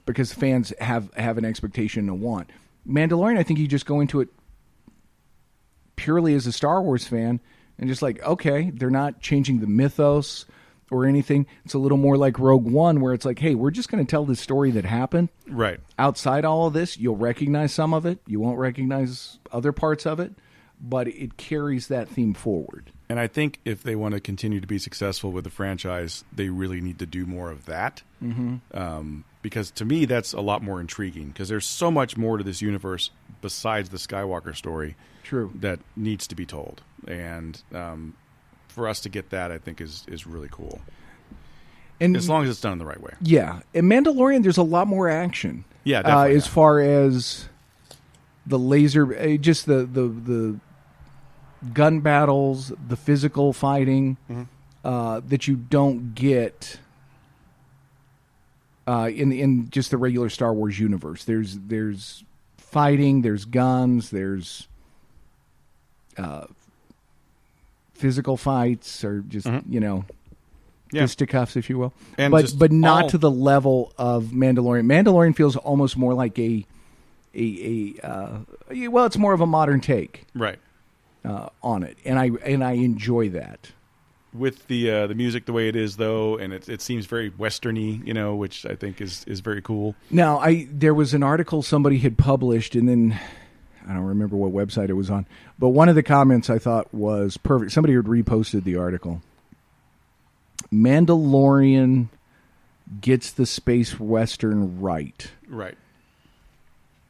Because fans have an expectation and a want. Mandalorian, I think you just go into it purely as a Star Wars fan and just like, okay, they're not changing the mythos or anything. It's a little more like Rogue One where it's like, hey, we're just going to tell this story that happened. Right. Outside all of this, you'll recognize some of it. You won't recognize other parts of it, but it carries that theme forward. And I think if they want to continue to be successful with the franchise, they really need to do more of that. Because to me, that's a lot more intriguing because there's so much more to this universe besides the Skywalker story. True. That needs to be told. And for us to get that, I think is really cool. And as long as it's done in the right way. Yeah. In Mandalorian, there's a lot more action. Yeah, definitely. As far as the laser, just the gun battles, the physical fighting that you don't get in just the regular Star Wars universe. There's fighting, there's guns, there's physical fights, or just fisticuffs, if you will, and but not to the level of Mandalorian. Mandalorian feels almost more like it's more of a modern take, right, on it, and I enjoy that. With the music the way it is, though, and it seems very westerny, which I think is very cool. Now, there was an article somebody had published, and then I don't remember what website it was on, but one of the comments I thought was perfect. Somebody had reposted the article. Mandalorian gets the space western right. Right.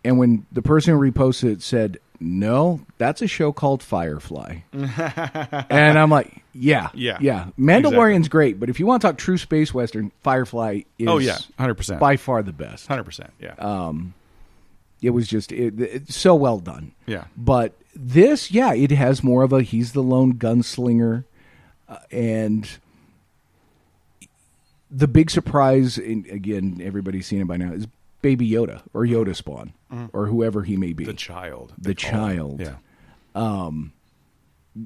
And when the person who reposted it said, no, that's a show called Firefly. And I'm like, yeah. Mandalorian's great, but if you want to talk true space western, Firefly is 100%. by far the best. 100%, yeah. It was just it's so well done. Yeah. But this, it has more of he's the lone gunslinger, and the big surprise, and again, everybody's seen it by now, is Baby Yoda or Yoda Spawn or whoever he may be. The child. The child. Yeah.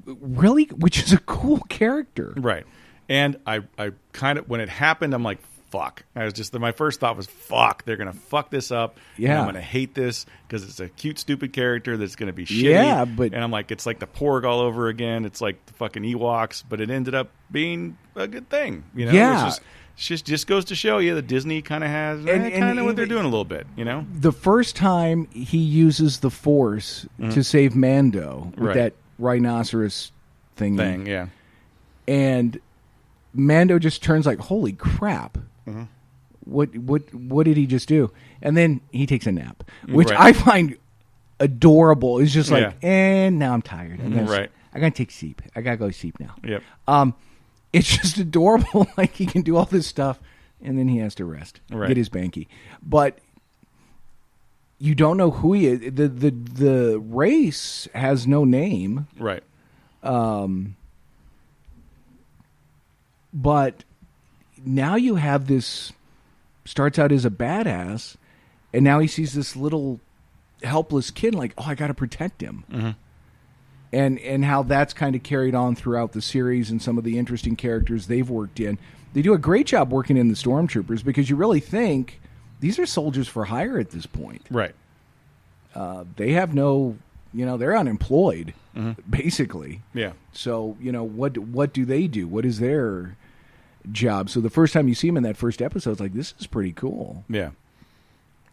Really, which is a cool character. Right. And I kind of, when it happened, I'm like, fuck. I was just, my first thought was, fuck, they're going to fuck this up. Yeah. And I'm going to hate this because it's a cute, stupid character that's going to be shitty. Yeah, but... And I'm like, it's like the Porg all over again. It's like the fucking Ewoks, but it ended up being a good thing. Yeah. It just goes to show you that Disney kind of has kind of what they're doing a little bit, The first time he uses the Force to save Mando with that rhinoceros thing, yeah. And Mando just turns like, holy crap. What did he just do? And then he takes a nap, which I find adorable. It's just like, and now I'm tired. I'm gonna take a sleep. I gotta go to sleep now. Yep. It's just adorable. Like he can do all this stuff, and then he has to rest, get his banky. But you don't know who he is. The race has no name, right? But now you have this. Starts out as a badass, and now he sees this little helpless kid, like, oh, I got to protect him. Mm-hmm. And how that's kind of carried on throughout the series and some of the interesting characters they've worked in. They do a great job working in the Stormtroopers because you really think these are soldiers for hire at this point. Right. They have no, they're unemployed, Mm-hmm. basically. Yeah. So, what do they do? What is their job? So the first time you see them in that first episode, it's like, this is pretty cool. Yeah.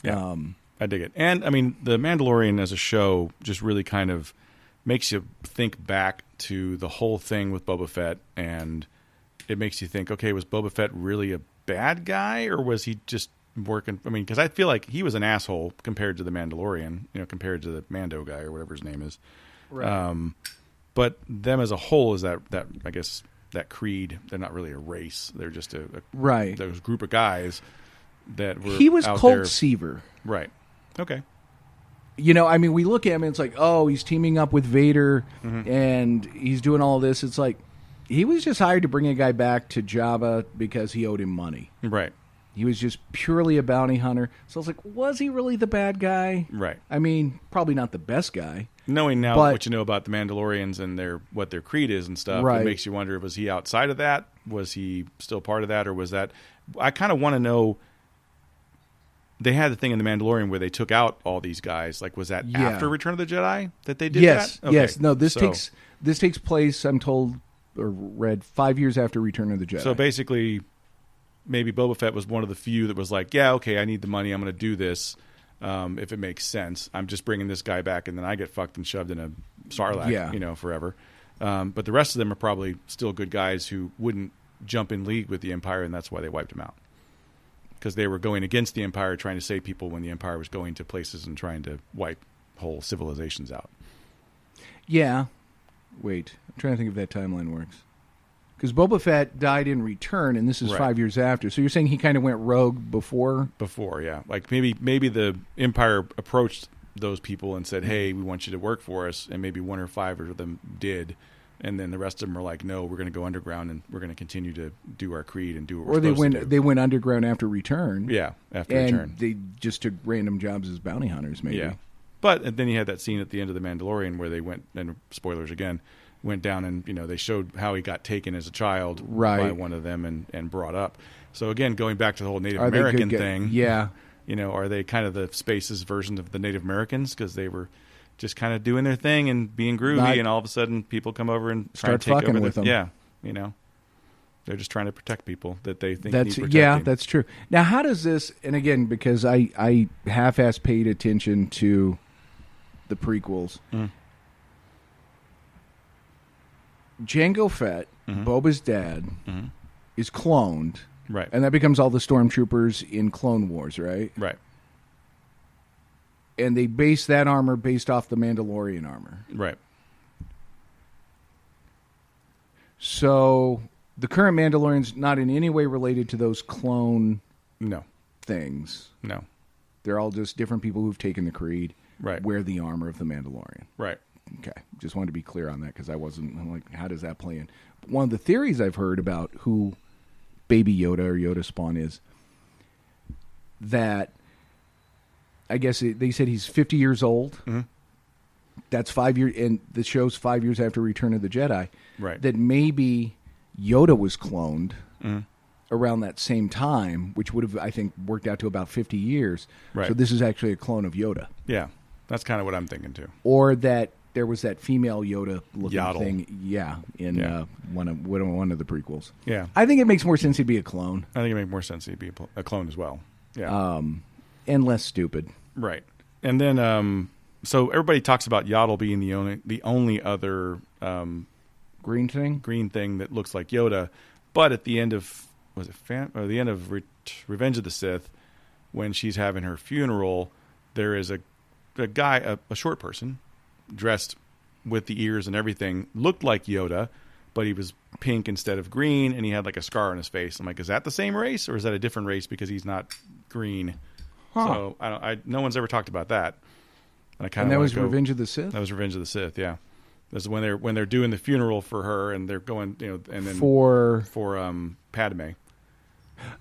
Yeah. I dig it. And, I mean, The Mandalorian as a show just really kind of makes you think back to the whole thing with Boba Fett, and it makes you think, okay, was Boba Fett really a bad guy, or was he just working? I mean, because I feel like he was an asshole compared to the Mandalorian, compared to the Mando guy or whatever his name is. Right. But them as a whole is that I guess that creed. They're not really a race. They're just a right. Those group of guys that were. He was out Colt there. Seaver. Right. Okay. I mean, we look at him and it's like, oh, he's teaming up with Vader and he's doing all this. It's like, he was just hired to bring a guy back to Jabba because he owed him money. Right. He was just purely a bounty hunter. So I was like, was he really the bad guy? Right. I mean, probably not the best guy. Knowing now what you know about the Mandalorians and what their creed is and stuff, right. It makes you wonder, was he outside of that? Was he still part of that? Or was that... I kind of want to know... They had the thing in The Mandalorian where they took out all these guys. Like, was that after Return of the Jedi that they did that? Okay. Yes. No, this takes place, I'm told, or read, 5 years after Return of the Jedi. So basically, maybe Boba Fett was one of the few that was like, yeah, okay, I need the money. I'm going to do this if it makes sense. I'm just bringing this guy back, and then I get fucked and shoved in a Sarlacc, forever. But the rest of them are probably still good guys who wouldn't jump in league with the Empire, and that's why they wiped him out. Because they were going against the Empire, trying to save people when the Empire was going to places and trying to wipe whole civilizations out. Yeah. Wait. I'm trying to think if that timeline works. Because Boba Fett died in Return, and this is 5 years after. So you're saying he kind of went rogue before? Before, yeah. Like maybe the Empire approached those people and said, hey, we want you to work for us. And maybe 1 or 5 of them did. And then the rest of them are like, no, we're going to go underground and we're going to continue to do our creed and do what we're supposed to do. They went underground after Return. Yeah, after Return. And they just took random jobs as bounty hunters, maybe. Yeah. But then you had that scene at the end of The Mandalorian where they went, and spoilers again, went down and, they showed how he got taken as a child by one of them and brought up. So again, going back to the whole Native American thing. Yeah. Are they kind of the Space's version of the Native Americans? Because they were just kind of doing their thing and being groovy, and all of a sudden people come over and start try to take fucking over with them. Yeah, they're just trying to protect people that they think need protecting. Yeah, that's true. Now, how does this? And again, because I half-ass paid attention to the prequels. Jango Fett, Boba's dad, is cloned, right? And that becomes all the stormtroopers in Clone Wars, right? Right. And they base that armor based off the Mandalorian armor. Right. So the current Mandalorian's not in any way related to those clone things. No. They're all just different people who've taken the creed, right, wear the armor of the Mandalorian. Right. Okay. Just wanted to be clear on that because I'm like, how does that play in? But one of the theories I've heard about who Baby Yoda or Yoda Spawn is that I guess they said he's 50 years old. Mm-hmm. That's 5 years, and the show's 5 years after Return of the Jedi. Right. That maybe Yoda was cloned around that same time, which would have, I think, worked out to about 50 years. Right. So this is actually a clone of Yoda. Yeah, that's kind of what I'm thinking too. Or that there was that female Yoda-looking Yaddle. thing, in one of the prequels. Yeah, I think it makes more sense he'd be a clone. I think it makes more sense he'd be a clone as well. Yeah, and less stupid. Right. And then, so everybody talks about Yaddle being the only other green thing that looks like Yoda. But at the end of the end of Revenge of the Sith, when she's having her funeral, there is a guy, a short person, dressed with the ears and everything, looked like Yoda, but he was pink instead of green, and he had like a scar on his face. I'm like, is that the same race, or is that a different race because he's not green? Huh. So no one's ever talked about that. And that was Revenge of the Sith? That was Revenge of the Sith, yeah. That's when they're doing the funeral for her, and they're going, and then for Padme.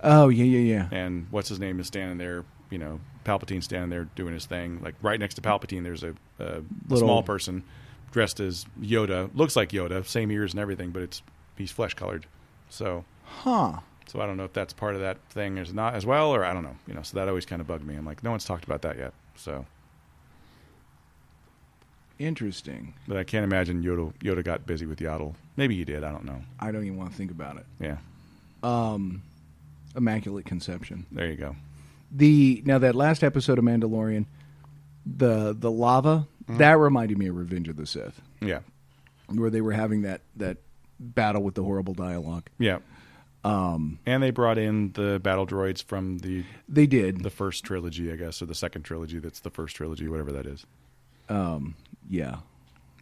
Oh yeah. And what's his name is standing there Palpatine standing there doing his thing. Like right next to Palpatine, there's a Little- small person dressed as Yoda. Looks like Yoda, same ears and everything, but he's flesh colored. So, Huh. so I don't know if that's part of that thing or not as well, or I don't know. So that always kind of bugged me. I'm like, no one's talked about that yet. So, Interesting. but I can't imagine Yoda got busy with Yaddle. Maybe he did. I don't know. I don't even want to think about it. Yeah, Immaculate Conception. there you go. Now that last episode of Mandalorian, the lava, that reminded me of Revenge of the Sith, Yeah, where they were having that battle with the horrible dialogue. yeah. And they brought in the battle droids from They did. the first trilogy, I guess, or the second trilogy. That's the first trilogy, whatever that is. Yeah.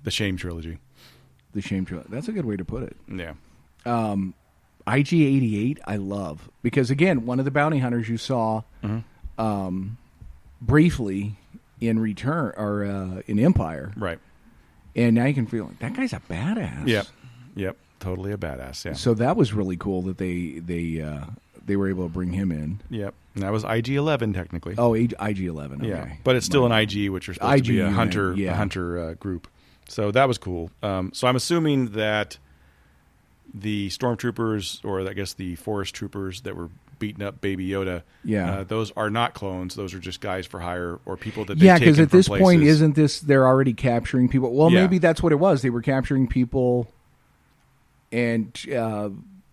The Shame trilogy. The shame trilogy. That's a good way to put it. Yeah, IG-88 I love. Because, again, one of the bounty hunters you saw briefly in Return or in Empire. right. And now you can feel like, that guy's a badass. Yep. Totally a badass. Yeah. So that was really cool that they were able to bring him in. Yep. And that was IG-11 technically. Oh, IG-11. Okay. Yeah, but it's still an IG, which are supposed to be a IG hunter, unit, yeah. a hunter group. So that was cool. So I'm assuming that the stormtroopers, or I guess the forest troopers that were beating up Baby Yoda, Yeah. those are not clones. Those are just guys for hire or people that they've Yeah, taken because at from this point, places. isn't this they're already capturing people? Well, Yeah. maybe that's what it was. They were capturing people, and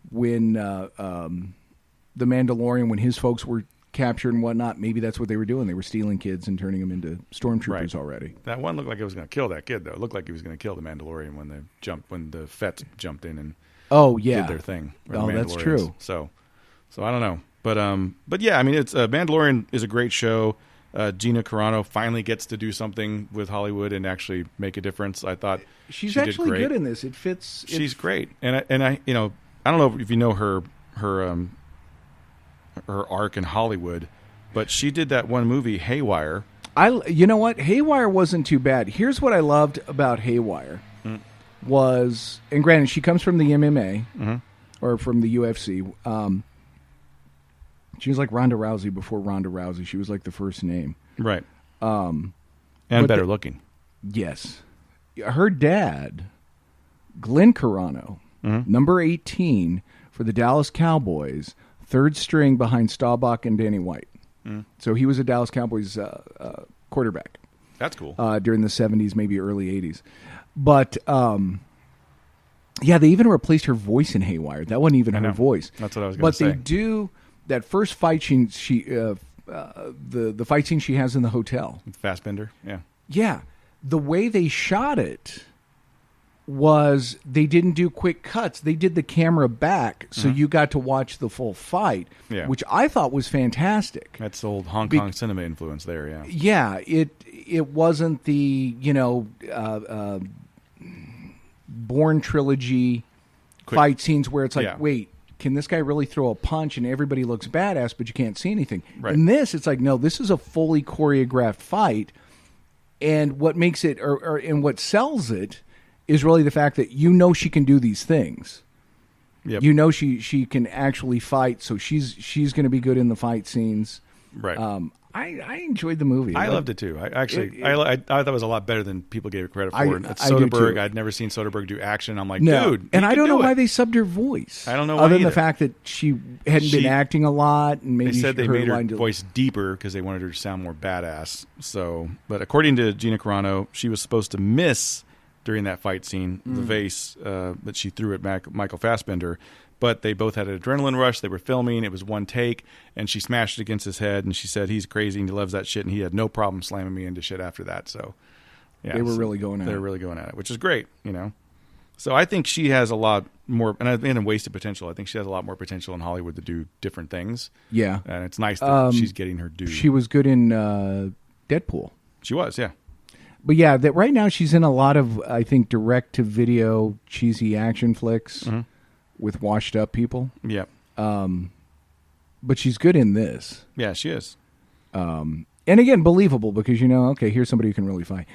when the Mandalorian, when his folks were captured and whatnot, maybe that's what they were doing. They were stealing kids and turning them into stormtroopers Right. already. That one looked like it was going to kill that kid, though. It looked like he was going to kill the Mandalorian when the Fett jumped in and Oh yeah, did their thing. or the Oh, that's Mandalorians. true. So I don't know, but yeah, I mean, it's Mandalorian is a great show. Gina Carano finally gets to do something with Hollywood and actually make a difference. I thought she's she did actually great. good in this. It fits. She's great, and I I don't know if you know her arc in Hollywood, but she did that one movie Haywire. You know what? Haywire wasn't too bad. Here's what I loved about Haywire was, and granted, she comes from the MMA or from the UFC. She was like Ronda Rousey before Ronda Rousey. She was like the first name. Right. And but better looking. Yes. Her dad, Glenn Carano, number 18 for the Dallas Cowboys, third string behind Staubach and Danny White. So he was a Dallas Cowboys quarterback That's cool. during the 70s, maybe early 80s. But, yeah, they even replaced her voice in Haywire. That wasn't even I her know. voice. That's what I was going to But say. they do that first fight scene. The fight scene she has in the hotel. Fassbender. Yeah. Yeah, the way they shot it was they didn't do quick cuts. They did the camera back, so you got to watch the full fight, Yeah. which I thought was fantastic. That's old Hong Kong cinema influence there. Yeah. Yeah, it wasn't the Bourne trilogy Quick. fight scenes where it's like, Yeah. wait, can this guy really throw a punch and everybody looks badass, but you can't see anything? Right. In this, it's like, no, this is a fully choreographed fight, and what makes it, and what sells it, is really the fact that she can do these things. Yep. You know she can actually fight, so she's going to be good in the fight scenes. Right. I enjoyed the movie. I loved it too. I thought it was a lot better than people gave it credit for. I And do Soderbergh, too. I'd never seen Soderbergh do action. I'm like, No, dude, and he I can don't know do why it. they subbed her voice. I don't know other why than the either. fact that she hadn't been acting a lot, and maybe They said they her made her line voice deeper because they wanted her to sound more badass. So, but according to Gina Carano, she was supposed to miss during that fight scene the vase that she threw at Michael Fassbender. But they both had an adrenaline rush. They were filming. It was one take, and she smashed it against his head. And she said he's crazy and he loves that shit, and he had no problem slamming me into shit after that. So, yeah, They were really going at They it. were really going at it, which is great, So I think she has a lot more, and wasted potential. I think she has a lot more potential in Hollywood to do different things. Yeah, And it's nice that she's getting her due. she was good in Deadpool. She was, yeah. But yeah, that right now she's in a lot of, I think, direct-to-video cheesy action flicks with washed-up people. Yeah. But she's good in this. Yeah, she is. And again, believable because, okay, here's somebody who can really fight.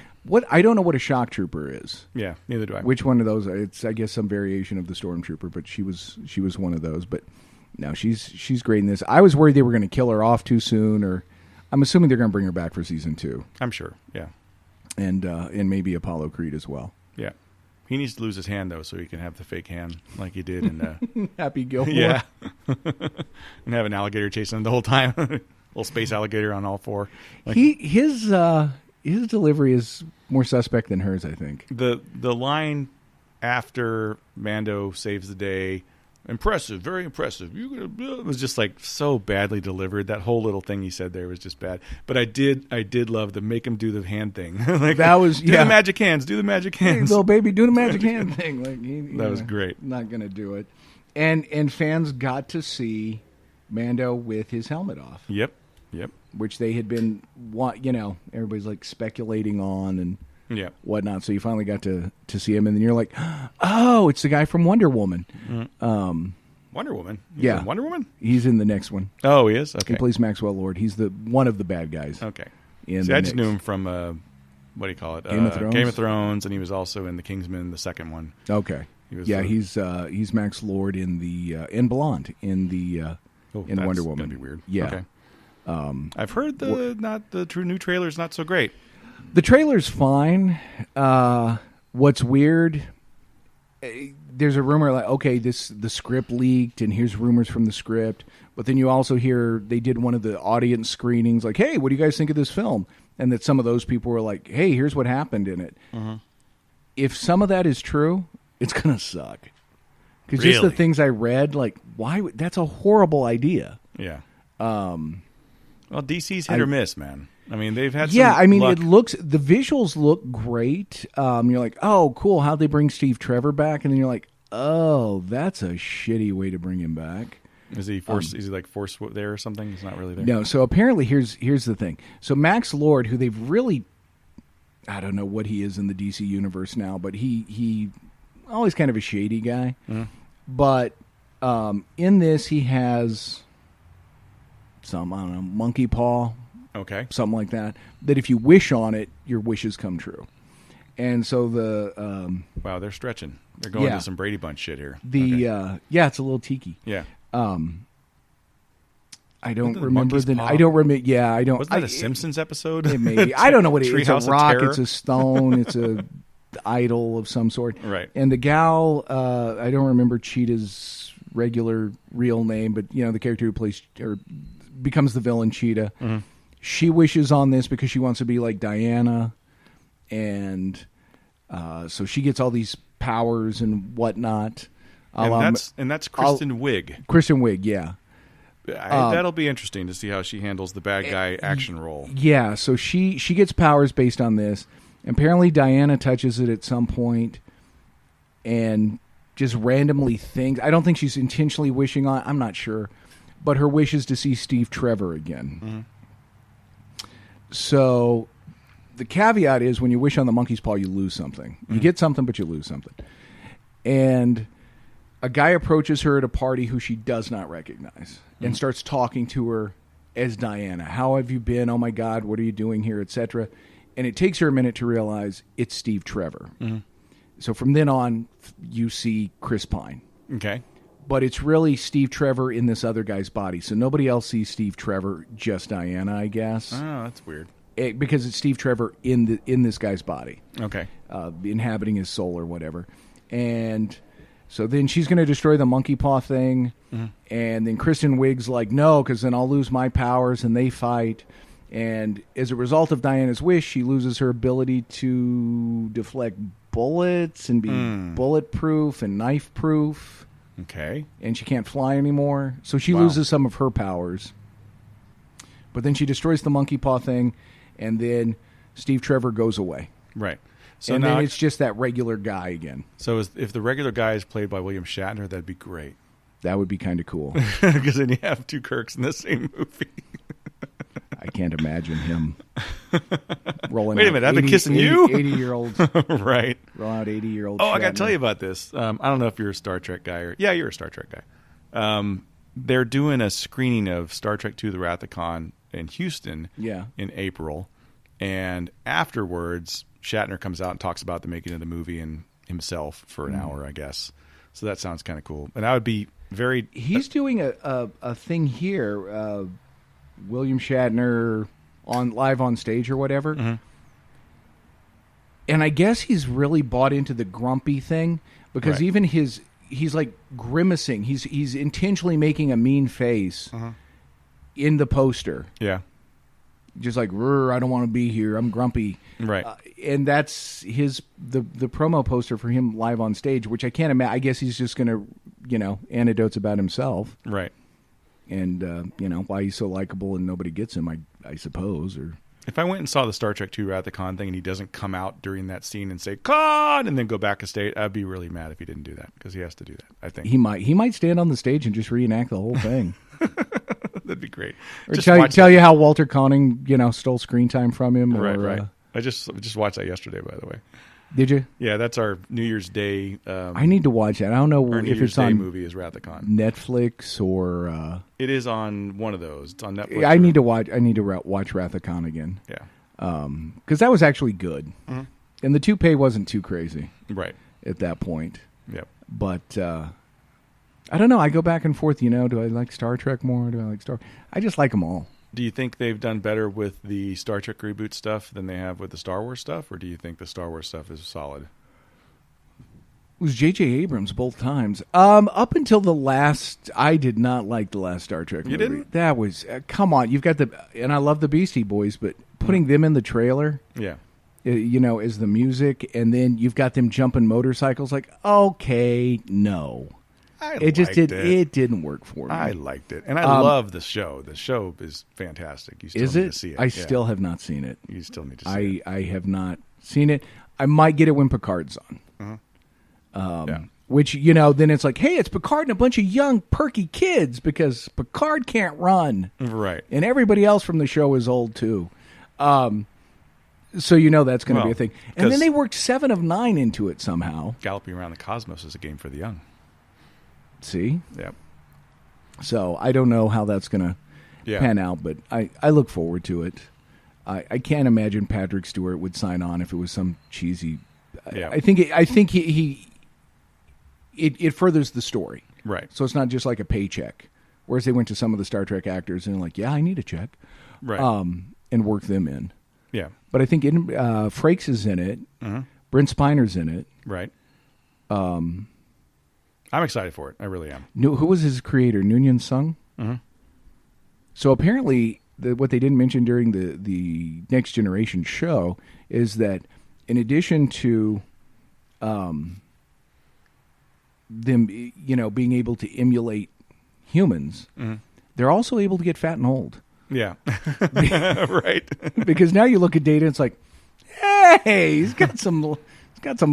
I don't know what a shock trooper is. Yeah, neither do I. Which one of those? It's, I guess, some variation of the stormtrooper, but she was one of those. But no, she's great in this. I was worried they were going to kill her off too soon, or I'm assuming they're going to bring her back for season 2, I'm sure. Yeah. and maybe Apollo Creed as well. Yeah. He needs to lose his hand, though, so he can have the fake hand like he did in... Happy Gilmore. yeah. And have an alligator chasing him the whole time. Little space alligator on all four. Like, His delivery is more suspect than hers, I think. the line after Mando saves the day, impressive, very impressive. It was just like so badly delivered. That whole little thing he said there was just bad. But I did love the make him do the hand thing. Like, That was do the magic hands. Do the magic Hey, hands. little baby, do the magic hand thing. Like That was great. Not going to do it. And fans got to see Mando with his helmet off. Yep. Which they had been, everybody's like speculating on and Yeah. whatnot. So you finally got to see him, and then you're like, oh, it's the guy from Wonder Woman. Wonder Woman. Yeah. Wonder Woman. He's in the next one. Oh, he is. Okay. He plays Maxwell Lord. He's one of the bad guys. Okay. In See, the I just mix. knew him from what do you call it? Game of Thrones? and he was also in The Kingsman, the second one. Okay. He was he's Max Lord in in Blonde in in Wonder Woman. Gonna be weird. Yeah. Okay. I've heard the true new trailer's not so great. The trailer's fine. What's weird? There's a rumor like, okay, the script leaked, and here's rumors from the script. But then you also hear they did one of the audience screenings, like, hey, what do you guys think of this film? And that some of those people were like, hey, here's what happened in it. If some of that is true, it's gonna suck. Because just the things I read, like, why? That's a horrible idea. Yeah. Well, DC's hit or miss, man. I mean, they've had some luck. The visuals look great. You're like, oh, cool. How'd they bring Steve Trevor back? And then you're like, oh, that's a shitty way to bring him back. Is he forced there or something? He's not really there. No. So apparently, here's the thing. So Max Lord, who they've really, I don't know what he is in the DC universe now, but he always kind of a shady guy. But in this, he has some, I don't know, monkey paw. Okay. Something like that. That if you wish on it, your wishes come true. And so wow, they're stretching. They're going to some Brady Bunch shit here. It's a little tiki. Yeah. I don't remember the. I don't remember. Yeah, I don't. Wasn't that a Simpsons episode? It may be. I don't know what it is. It's a rock. Terror? It's a stone. It's a idol of some sort. Right. And the gal, I don't remember Cheetah's regular real name, but the character who plays or becomes the villain, Cheetah. She wishes on this because she wants to be like Diana, and so she gets all these powers and whatnot. And that's Kristen Wiig. Kristen Wiig, yeah. That'll be interesting to see how she handles the bad guy action role. Yeah, so she gets powers based on this. Apparently, Diana touches it at some point, and just randomly thinks. I don't think she's intentionally wishing on. I'm not sure, but her wish is to see Steve Trevor again. So the caveat is when you wish on the monkey's paw, you lose something. You get something, but you lose something. And a guy approaches her at a party who she does not recognize and starts talking to her as Diana. How have you been? Oh, my God, what are you doing here, etc. And it takes her a minute to realize it's Steve Trevor. So from then on, you see Chris Pine. Okay. But it's really Steve Trevor in this other guy's body. So nobody else sees Steve Trevor, just Diana, I guess. Oh, that's weird. Because it's Steve Trevor in this guy's body. Okay. Inhabiting his soul or whatever. And so then she's going to destroy the monkey paw thing. And then Kristen Wiig's like, no, because then I'll lose my powers, and they fight. And as a result of Diana's wish, she loses her ability to deflect bullets and be bulletproof and knife-proof. Okay. And she can't fly anymore. So she loses some of her powers. But then she destroys the monkey paw thing, and then Steve Trevor goes away. Right. So and now then it's just that regular guy again. So if the regular guy is played by William Shatner, that'd be great. That would be kind of cool. Because then you have two Kirks in the same movie. I can't imagine him rolling Wait a minute, I've been kissing you? 80-year-old. Right. Roll out 80-year-old Oh, I got to Shatner. tell you about this. I don't know if you're a Star Trek guy. Yeah, you're a Star Trek guy. They're doing a screening of Star Trek II, The Wrath of Khan in Houston in April. And afterwards, Shatner comes out and talks about the making of the movie and himself for an hour, I guess. So that sounds kind of cool. And I would be very... He's doing a thing here. William Shatner, on live on stage or whatever. Mm-hmm. And I guess he's really bought into the grumpy thing because Right. even he's like grimacing. He's intentionally making a mean face in the poster. Yeah. Just like, I don't want to be here. I'm grumpy. Right. And that's the promo poster for him live on stage, which I can't imagine. I guess he's just going to, anecdotes about himself. Right. And, why he's so likable and nobody gets him, I suppose. Or If I went and saw the Star Trek II Wrath of the Khan thing and he doesn't come out during that scene and say, Khan, and then go back a stage, I'd be really mad if he didn't do that because he has to do that, I think. he might stand on the stage and just reenact the whole thing. That'd be great. Or tell you how Walter Conning, stole screen time from him. Or, Right. I just watched that yesterday, by the way. Did you? Yeah, that's our New Year's Day. I need to watch that. I don't know our New if Year's it's Day on movie is Wrath of Khan. Netflix or. It is on one of those. It's on Netflix. I need to watch Wrath of Khan again. Yeah. Because that was actually good, Mm-hmm. and the toupee wasn't too crazy Right. at that point. Yep. But I don't know. I go back and forth. Do I like Star Trek more? Do I like Star? I just like them all. Do you think they've done better with the Star Trek reboot stuff than they have with the Star Wars stuff, or do you think the Star Wars stuff is solid? It was J.J. Abrams both times. Up until the last, I did not like the last Star Trek movie. You didn't? That was come on. You've got and I love the Beastie Boys, but putting them in the trailer, Yeah. Is the music, and then you've got them jumping motorcycles. Like, okay, no, it didn't work for me. I liked it, and I love the show. The show is fantastic. You still Is need it? to see it. I still have not seen it. You still need to see it. I have not seen it. I might get it when Picard's on. Yeah. Which, then it's like, hey, it's Picard and a bunch of young, perky kids because Picard can't run. Right. And everybody else from the show is old, too. So that's going to be a thing. And then they worked 7 of 9 into it somehow. Galloping Around the Cosmos is a game for the young. See? Yeah. So I don't know how that's going to pan out, but I look forward to it. I can't imagine Patrick Stewart would sign on if it was some cheesy... Yeah. I think it furthers the story. Right. So it's not just like a paycheck. Whereas they went to some of the Star Trek actors and like, I need a check. Right. And work them in. Yeah. But I think Frakes is in it. Mm-hmm. Brent Spiner's in it. Right. I'm excited for it. I really am. Who was his creator? Noonien Sung? Mm-hmm. So apparently what they didn't mention during the Next Generation show is that in addition to them, being able to emulate humans, they're also able to get fat and old. Yeah. Right. Because now you look at Data, and it's like, hey, he's got some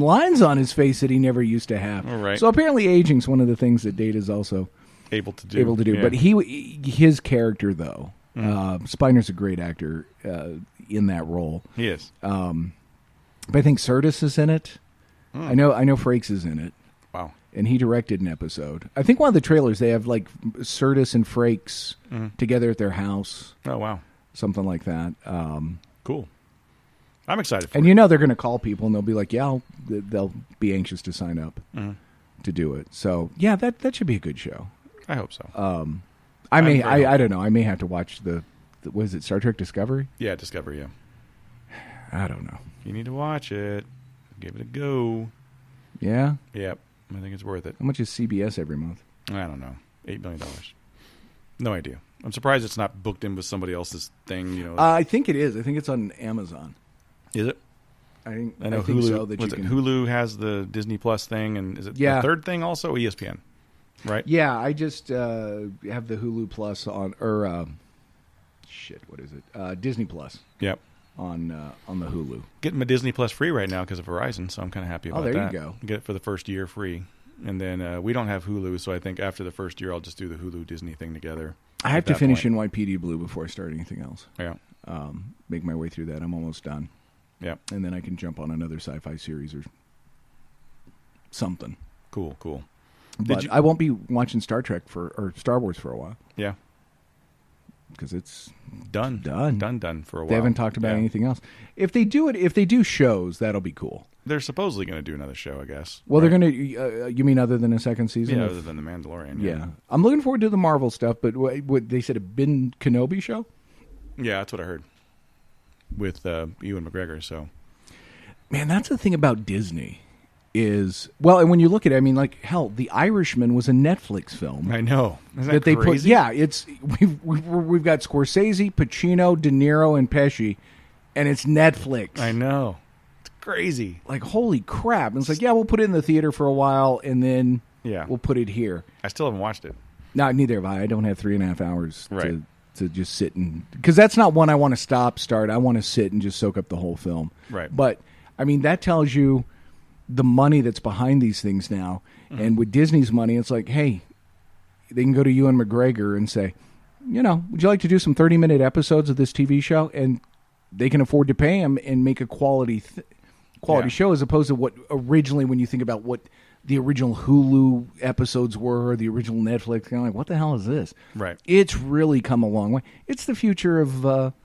lines on his face that he never used to have. All right. So apparently, aging's one of the things that Data's also able to do. Yeah. But his character though, Spiner's a great actor in that role. He is. But I think Sirtis is in it. I know Frakes is in it. Wow. And he directed an episode. I think one of the trailers they have like Sirtis and Frakes together at their house. Oh wow. Something like that. Cool. I'm excited for and it. they're going to call people and they'll be like, they'll be anxious to sign up to do it. So yeah, that should be a good show. I hope so. I don't know. I may have to watch was it Star Trek Discovery? Yeah, Discovery, yeah. I don't know. You need to watch it. Give it a go. Yeah? Yep. I think it's worth it. How much is CBS every month? I don't know. $8 million. No idea. I'm surprised it's not booked in with somebody else's thing. I think it is. I think it's on Amazon. Is it? I know think Hulu. So, Hulu has the Disney Plus thing, and is it the third thing also? ESPN, right? Yeah, I just have the Hulu Plus on, or what is it? Disney Plus. Yep. On the Hulu. Getting my Disney Plus free right now because of Verizon, so I'm kind of happy about that. Oh, there you go. Get it for the first year free. And then we don't have Hulu, so I think after the first year I'll just do the Hulu Disney thing together. I have to finish NYPD Blue before I start anything else. Yeah. Make my way through that. I'm almost done. Yeah. And then I can jump on another sci-fi series or something. Cool. But I won't be watching Star Wars for a while. Yeah. Because it's done for a while. They haven't talked about anything else. If they do shows, that'll be cool. They're supposedly going to do another show, I guess. Well, right? They're going to. You mean other than a second season? Yeah, other than the Mandalorian. Yeah, I'm looking forward to the Marvel stuff. But what they said, a Ben Kenobi show. Yeah, that's what I heard. with Ewan McGregor. So, man, that's the thing about Disney is, well, and when you look at it, I mean, like, hell, The Irishman was a Netflix film. I know. Isn't that they crazy? put. Yeah, we've got Scorsese, Pacino, De Niro, and Pesci, and it's Netflix. I know. It's crazy. Like, holy crap. And it's like, yeah, we'll put it in the theater for a while, and then we'll put it here. I still haven't watched it. No, neither have I. I don't have 3.5 hours Right. to just sit and... Because that's not one I want to start. I want to sit and just soak up the whole film. Right. But, I mean, that tells you the money that's behind these things now. Mm-hmm. And with Disney's money, it's like, hey, they can go to Ewan McGregor and say, would you like to do some 30-minute episodes of this TV show? And they can afford to pay him and make a quality show, as opposed to what originally, when you think about what the original Hulu episodes were, or the original Netflix, like, what the hell is this? Right. It's really come a long way. It's the future of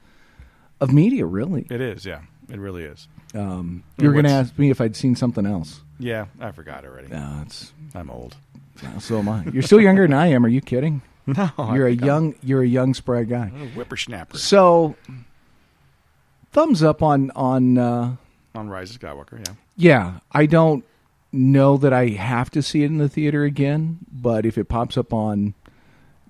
media, really. It is, yeah. It really is. You were going to ask me if I'd seen something else. Yeah, I forgot already. No, I'm old. No, so am I. You're still younger than I am. Are you kidding? No, you're a young spry guy. I'm a whippersnapper. So, thumbs up on Rise of Skywalker. Yeah. Yeah, I don't know that I have to see it in the theater again, but if it pops up on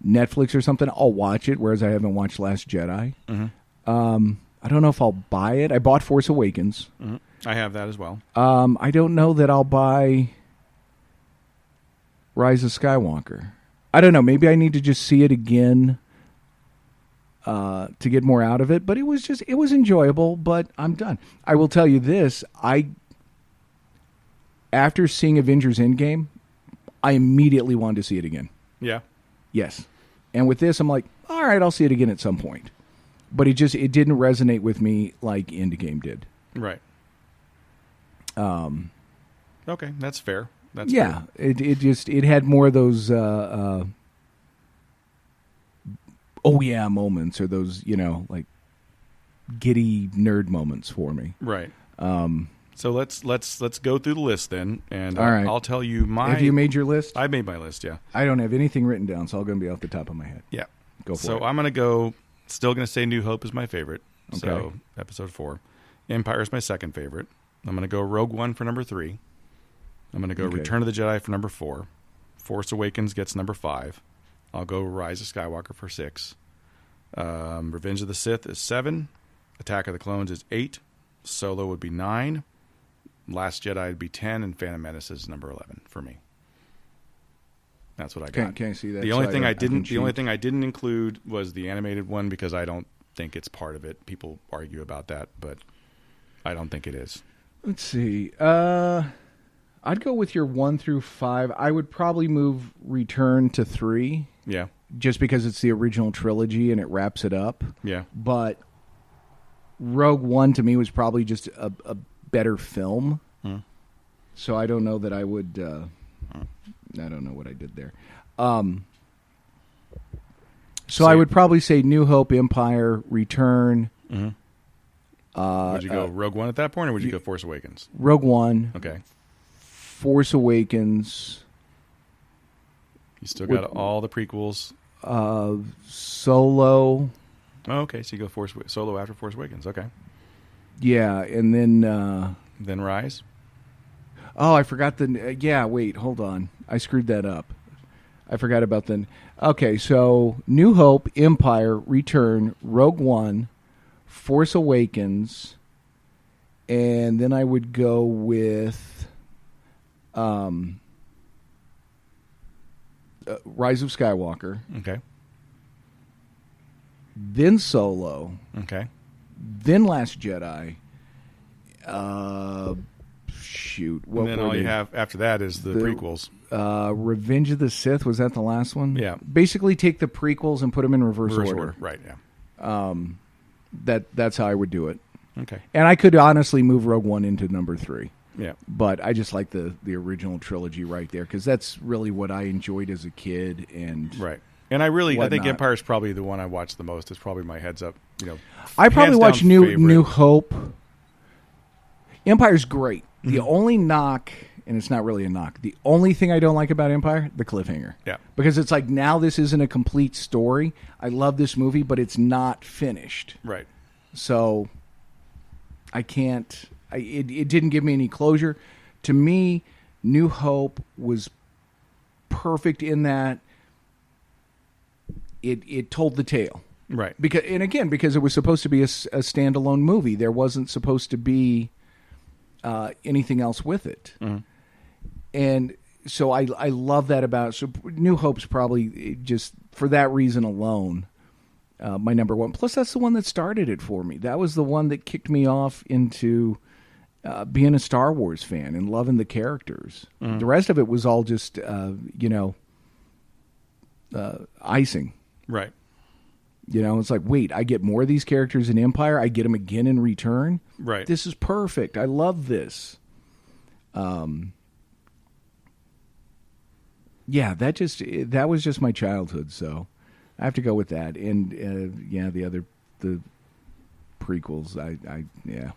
Netflix or something, I'll watch it. Whereas I haven't watched Last Jedi. Mm-hmm. I don't know if I'll buy it. I bought Force Awakens. Mm-hmm. I have that as well. I don't know that I'll buy Rise of Skywalker. I don't know. Maybe I need to just see it again to get more out of it. But it was enjoyable. But I'm done. I will tell you this: after seeing Avengers Endgame, I immediately wanted to see it again. Yeah. Yes. And with this, I'm like, all right, I'll see it again at some point. But it didn't resonate with me like Endgame did. Right. Okay, that's fair. That's fair. It had more of those moments, or those, like giddy nerd moments for me. Right. So let's go through the list then, and all right. I'll tell you my. Have you made your list? I made my list. Yeah. I don't have anything written down, so I'm going to be off the top of my head. Yeah. Go for it. So I'm going to go. Still going to say New Hope is my favorite. Okay. So Episode 4. Empire is my second favorite. I'm going to go Rogue One for number 3. I'm going to go Return of the Jedi for number 4. Force Awakens gets number 5. I'll go Rise of Skywalker for 6. Revenge of the Sith is 7. Attack of the Clones is 8. Solo would be 9. Last Jedi would be 10. And Phantom Menace is number 11 for me. That's what I got. Can't see that. The only thing I didn't include was the animated one, because I don't think it's part of it. People argue about that, but I don't think it is. Let's see. I'd go with your 1 through 5. I would probably move Return to 3. Yeah. Just because it's the original trilogy and it wraps it up. Yeah. But Rogue One to me was probably just a better film. So I don't know that I would. I don't know what I did there. So I would probably say New Hope, Empire, Return. Mm-hmm. Would you go Rogue One at that point, or would you go Force Awakens? Rogue One. Okay. Force Awakens. You still got all the prequels. Solo. Oh, okay, so you go Solo after Force Awakens. Okay. Yeah, and then Rise. Oh, I forgot wait, hold on. I screwed that up. I forgot about the... Okay, so New Hope, Empire, Return, Rogue One, Force Awakens, and then I would go with Rise of Skywalker. Okay. Then Solo. Okay. Then Last Jedi. Shoot. And then all you have after that is the prequels. Revenge of the Sith, was that the last one? Yeah. Basically take the prequels and put them in reverse order. Right, yeah. That's how I would do it. Okay. And I could honestly move Rogue One into number 3. Yeah. But I just like the original trilogy right there, because that's really what I enjoyed as a kid. And right. And I think Empire is probably the one I watched the most. It's probably my heads up. I probably watched New Hope. Empire's great. The only knock, and it's not really a knock, the only thing I don't like about Empire, the cliffhanger. Yeah. Because it's like, now this isn't a complete story. I love this movie, but it's not finished. Right. So I can't. It didn't give me any closure. To me, New Hope was perfect in that it told the tale. Right. Because it was supposed to be a standalone movie. There wasn't supposed to be anything else with it. Mm-hmm. And so I love that about it. So New Hope's probably just for that reason alone my number one. Plus, that's the one that started it for me. That was the one that kicked me off into being a Star Wars fan and loving the characters. Mm-hmm. The rest of it was all just, icing. Right. It's like, wait, I get more of these characters in Empire. I get them again in Return. Right. This is perfect. I love this. Yeah, that was just my childhood. So I have to go with that. And the prequels. Yeah.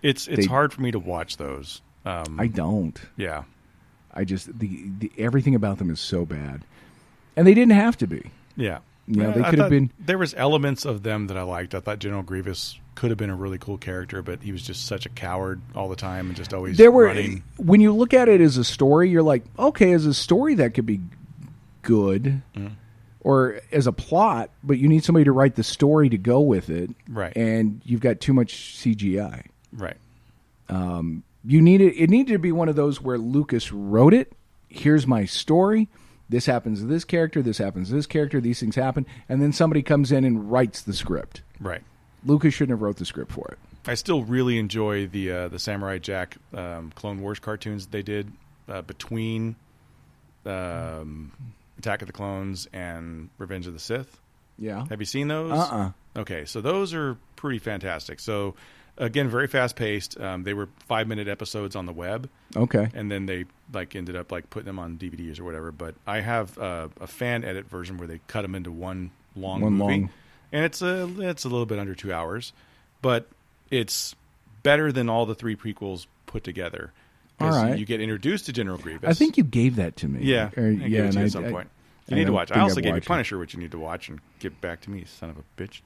It's hard for me to watch those. I don't. Yeah. I just the everything about them is so bad, and they didn't have to be. Yeah. They could have been. There was elements of them that I liked. I thought General Grievous could have been a really cool character, but he was just such a coward all the time and just always running. When you look at it as a story, you're like, okay, as a story that could be good, or as a plot, but you need somebody to write the story to go with it, right? And you've got too much CGI, right? It needed to be one of those where Lucas wrote it. Here's my story. This happens to this character, this happens to this character, these things happen, and then somebody comes in and writes the script. Right. Lucas shouldn't have wrote the script for it. I still really enjoy the Samurai Jack Clone Wars cartoons they did between Attack of the Clones and Revenge of the Sith. Yeah. Have you seen those? Okay, so those are pretty fantastic. So, again, very fast-paced. They were 5-minute episodes on the web. Okay. And then they ended up putting them on DVDs or whatever. But I have a fan edit version where they cut them into one movie. And it's a little bit under 2 hours. But it's better than all the 3 prequels put together. All right. You get introduced to General Grievous. I think you gave that to me. Yeah. I gave it to you at some point. You need to watch. I also gave you Punisher, which you need to watch and get back to me, son of a bitch.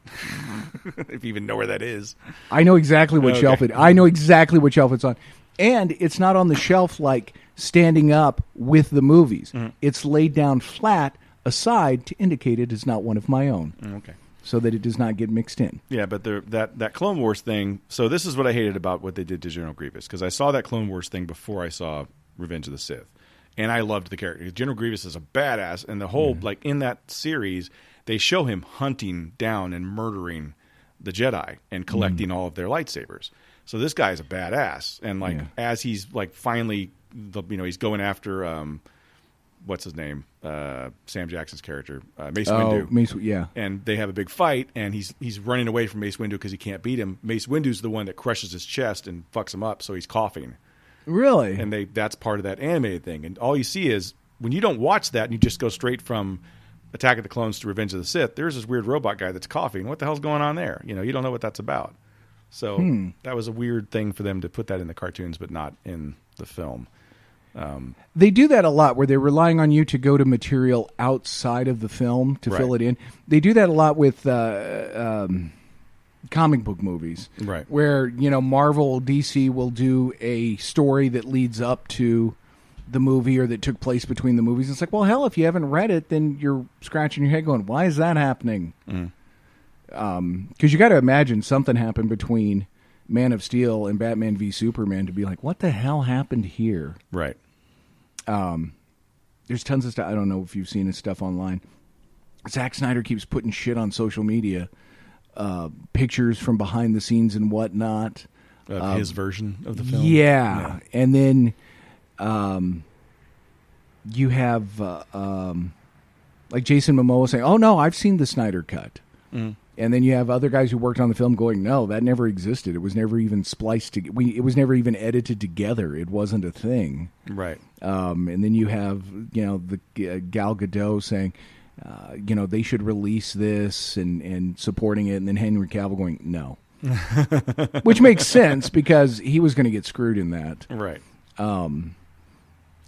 If you even know where that is. I know exactly what shelf it. I know exactly what shelf it's on, and it's not on the shelf like standing up with the movies. Mm-hmm. It's laid down flat aside to indicate it is not one of my own. Okay. So that it does not get mixed in. Yeah, but that Clone Wars thing. So this is what I hated about what they did to General Grievous, because I saw that Clone Wars thing before I saw Revenge of the Sith. And I loved the character. General Grievous is a badass, and the whole in that series, they show him hunting down and murdering the Jedi and collecting all of their lightsabers. So this guy is a badass, and as he's finally, he's going after what's his name, Sam Jackson's character, Mace Windu. And they have a big fight, and he's running away from Mace Windu because he can't beat him. Mace Windu's the one that crushes his chest and fucks him up, so he's coughing. Really? And that's part of that animated thing. And all you see is, when you don't watch that and you just go straight from Attack of the Clones to Revenge of the Sith, there's this weird robot guy that's coughing. What the hell's going on there? You don't know what that's about. So that was a weird thing for them to put that in the cartoons, but not in the film. They do that a lot, where they're relying on you to go to material outside of the film to fill it in. They do that a lot with comic book movies, right? Where Marvel, DC will do a story that leads up to the movie or that took place between the movies. It's like, well, hell, if you haven't read it, then you're scratching your head going, why is that happening? Because you got to imagine something happened between Man of Steel and Batman v Superman to be like, what the hell happened here? Right. There's tons of stuff. I don't know if you've seen his stuff online. Zack Snyder keeps putting shit on social media. Pictures from behind the scenes and whatnot of his version of the film. Yeah. And then you have Jason Momoa saying, "Oh no, I've seen the Snyder cut." And then you have other guys who worked on the film going, "No, that never existed. It was never even spliced it was never even edited together. It wasn't a thing." Right. And then you have the Gal Gadot saying, they should release this and supporting it, and then Henry Cavill going, no. Which makes sense, because he was going to get screwed in that. Right. And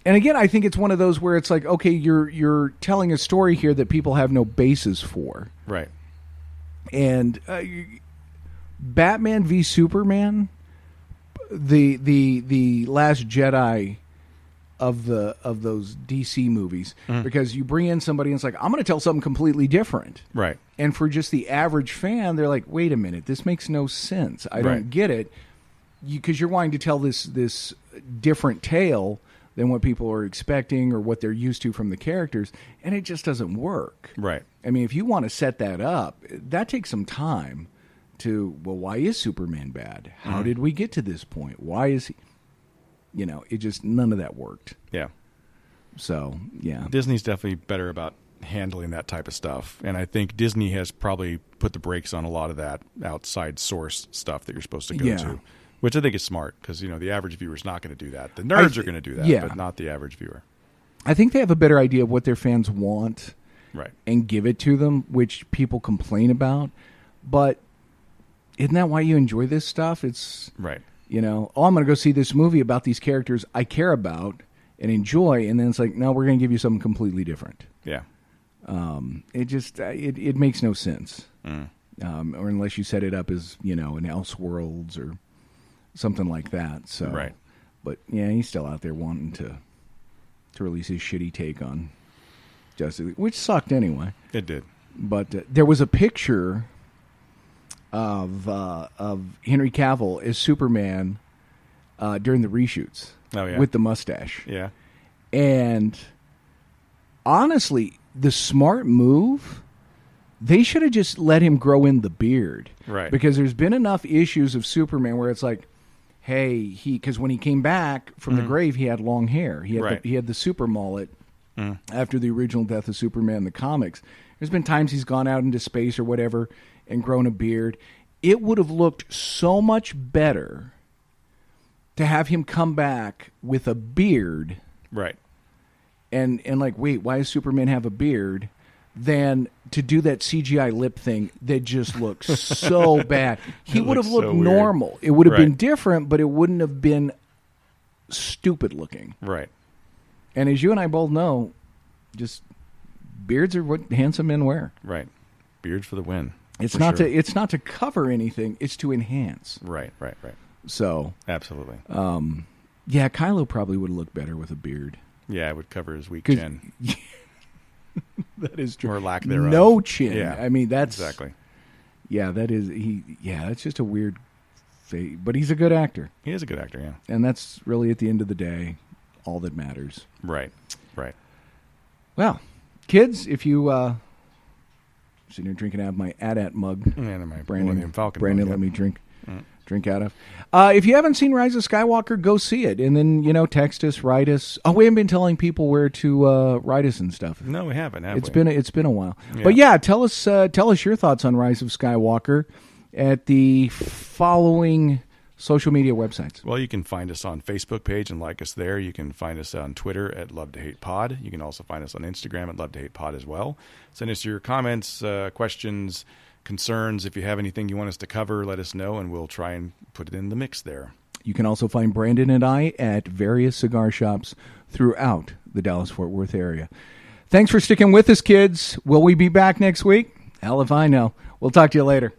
again, I think it's one of those where it's like, okay, you're telling a story here that people have no basis for. Right. And Batman v Superman the Last Jedi of those DC movies, because you bring in somebody and it's like, I'm going to tell something completely different. Right. And for just the average fan, they're like, wait a minute, this makes no sense. I don't get it. Because you're wanting to tell this different tale than what people are expecting or what they're used to from the characters, and it just doesn't work. Right. I mean, if you want to set that up, that takes some time to, well, why is Superman bad? How did we get to this point? Why is he... it just, none of that worked. Yeah. So, yeah. Disney's definitely better about handling that type of stuff. And I think Disney has probably put the brakes on a lot of that outside source stuff that you're supposed to go to. Which I think is smart, because, the average viewer is not going to do that. The nerds are going to do that, but not the average viewer. I think they have a better idea of what their fans want and give it to them, which people complain about. But isn't that why you enjoy this stuff? It's... Right. I'm going to go see this movie about these characters I care about and enjoy, and then it's like, no, we're going to give you something completely different. Yeah. It just it makes no sense. Or unless you set it up as an Elseworlds or something like that. So, right. But yeah, he's still out there wanting to release his shitty take on Justice League, which sucked anyway. It did. But there was a picture of Henry Cavill as Superman during the reshoots. Oh, yeah. With the mustache. Yeah. And honestly, the smart move, they should have just let him grow in the beard. Right. Because there's been enough issues of Superman where it's like, hey, because when he came back from the grave, he had long hair. He had the super mullet after the original Death of Superman in the comics. There's been times he's gone out into space or whatever and grown a beard. It would have looked so much better to have him come back with a beard. Right. And like, wait, why does Superman have a beard? Than to do that CGI lip thing that just looks so bad. He would have looked normal. It would have been different, but it wouldn't have been stupid looking. Right. And as you and I both know, just beards are what handsome men wear. Right. Beards for the win. It's not to cover anything. It's to enhance. Right. So absolutely. Yeah, Kylo probably would have looked better with a beard. Yeah, it would cover his weak chin. That is true. Or lack thereof. No chin. Yeah. I mean, that's exactly. Yeah, that is that's just a weird thing. But he's a good actor. He is a good actor, yeah. And that's really, at the end of the day, all that matters. Right. Well, kids, if you sitting here drinking out of my AT-AT mug, my Brandon Falcon let mug, me drink out of. If you haven't seen Rise of Skywalker, go see it, and then text us, write us. Oh, we haven't been telling people where to write us and stuff. No, we haven't. It's been a while. Yeah. But yeah, tell us your thoughts on Rise of Skywalker at the following social media websites. Well, you can find us on Facebook page and like us there. You can find us on Twitter at Love to Hate Pod. You can also find us on Instagram at Love to Hate Pod as well. Send us your comments, questions, concerns. If you have anything you want us to cover, let us know, and we'll try and put it in the mix there. You can also find Brandon and I at various cigar shops throughout the Dallas-Fort Worth area. Thanks for sticking with us, kids. Will we be back next week? Hell if I know. We'll talk to you later.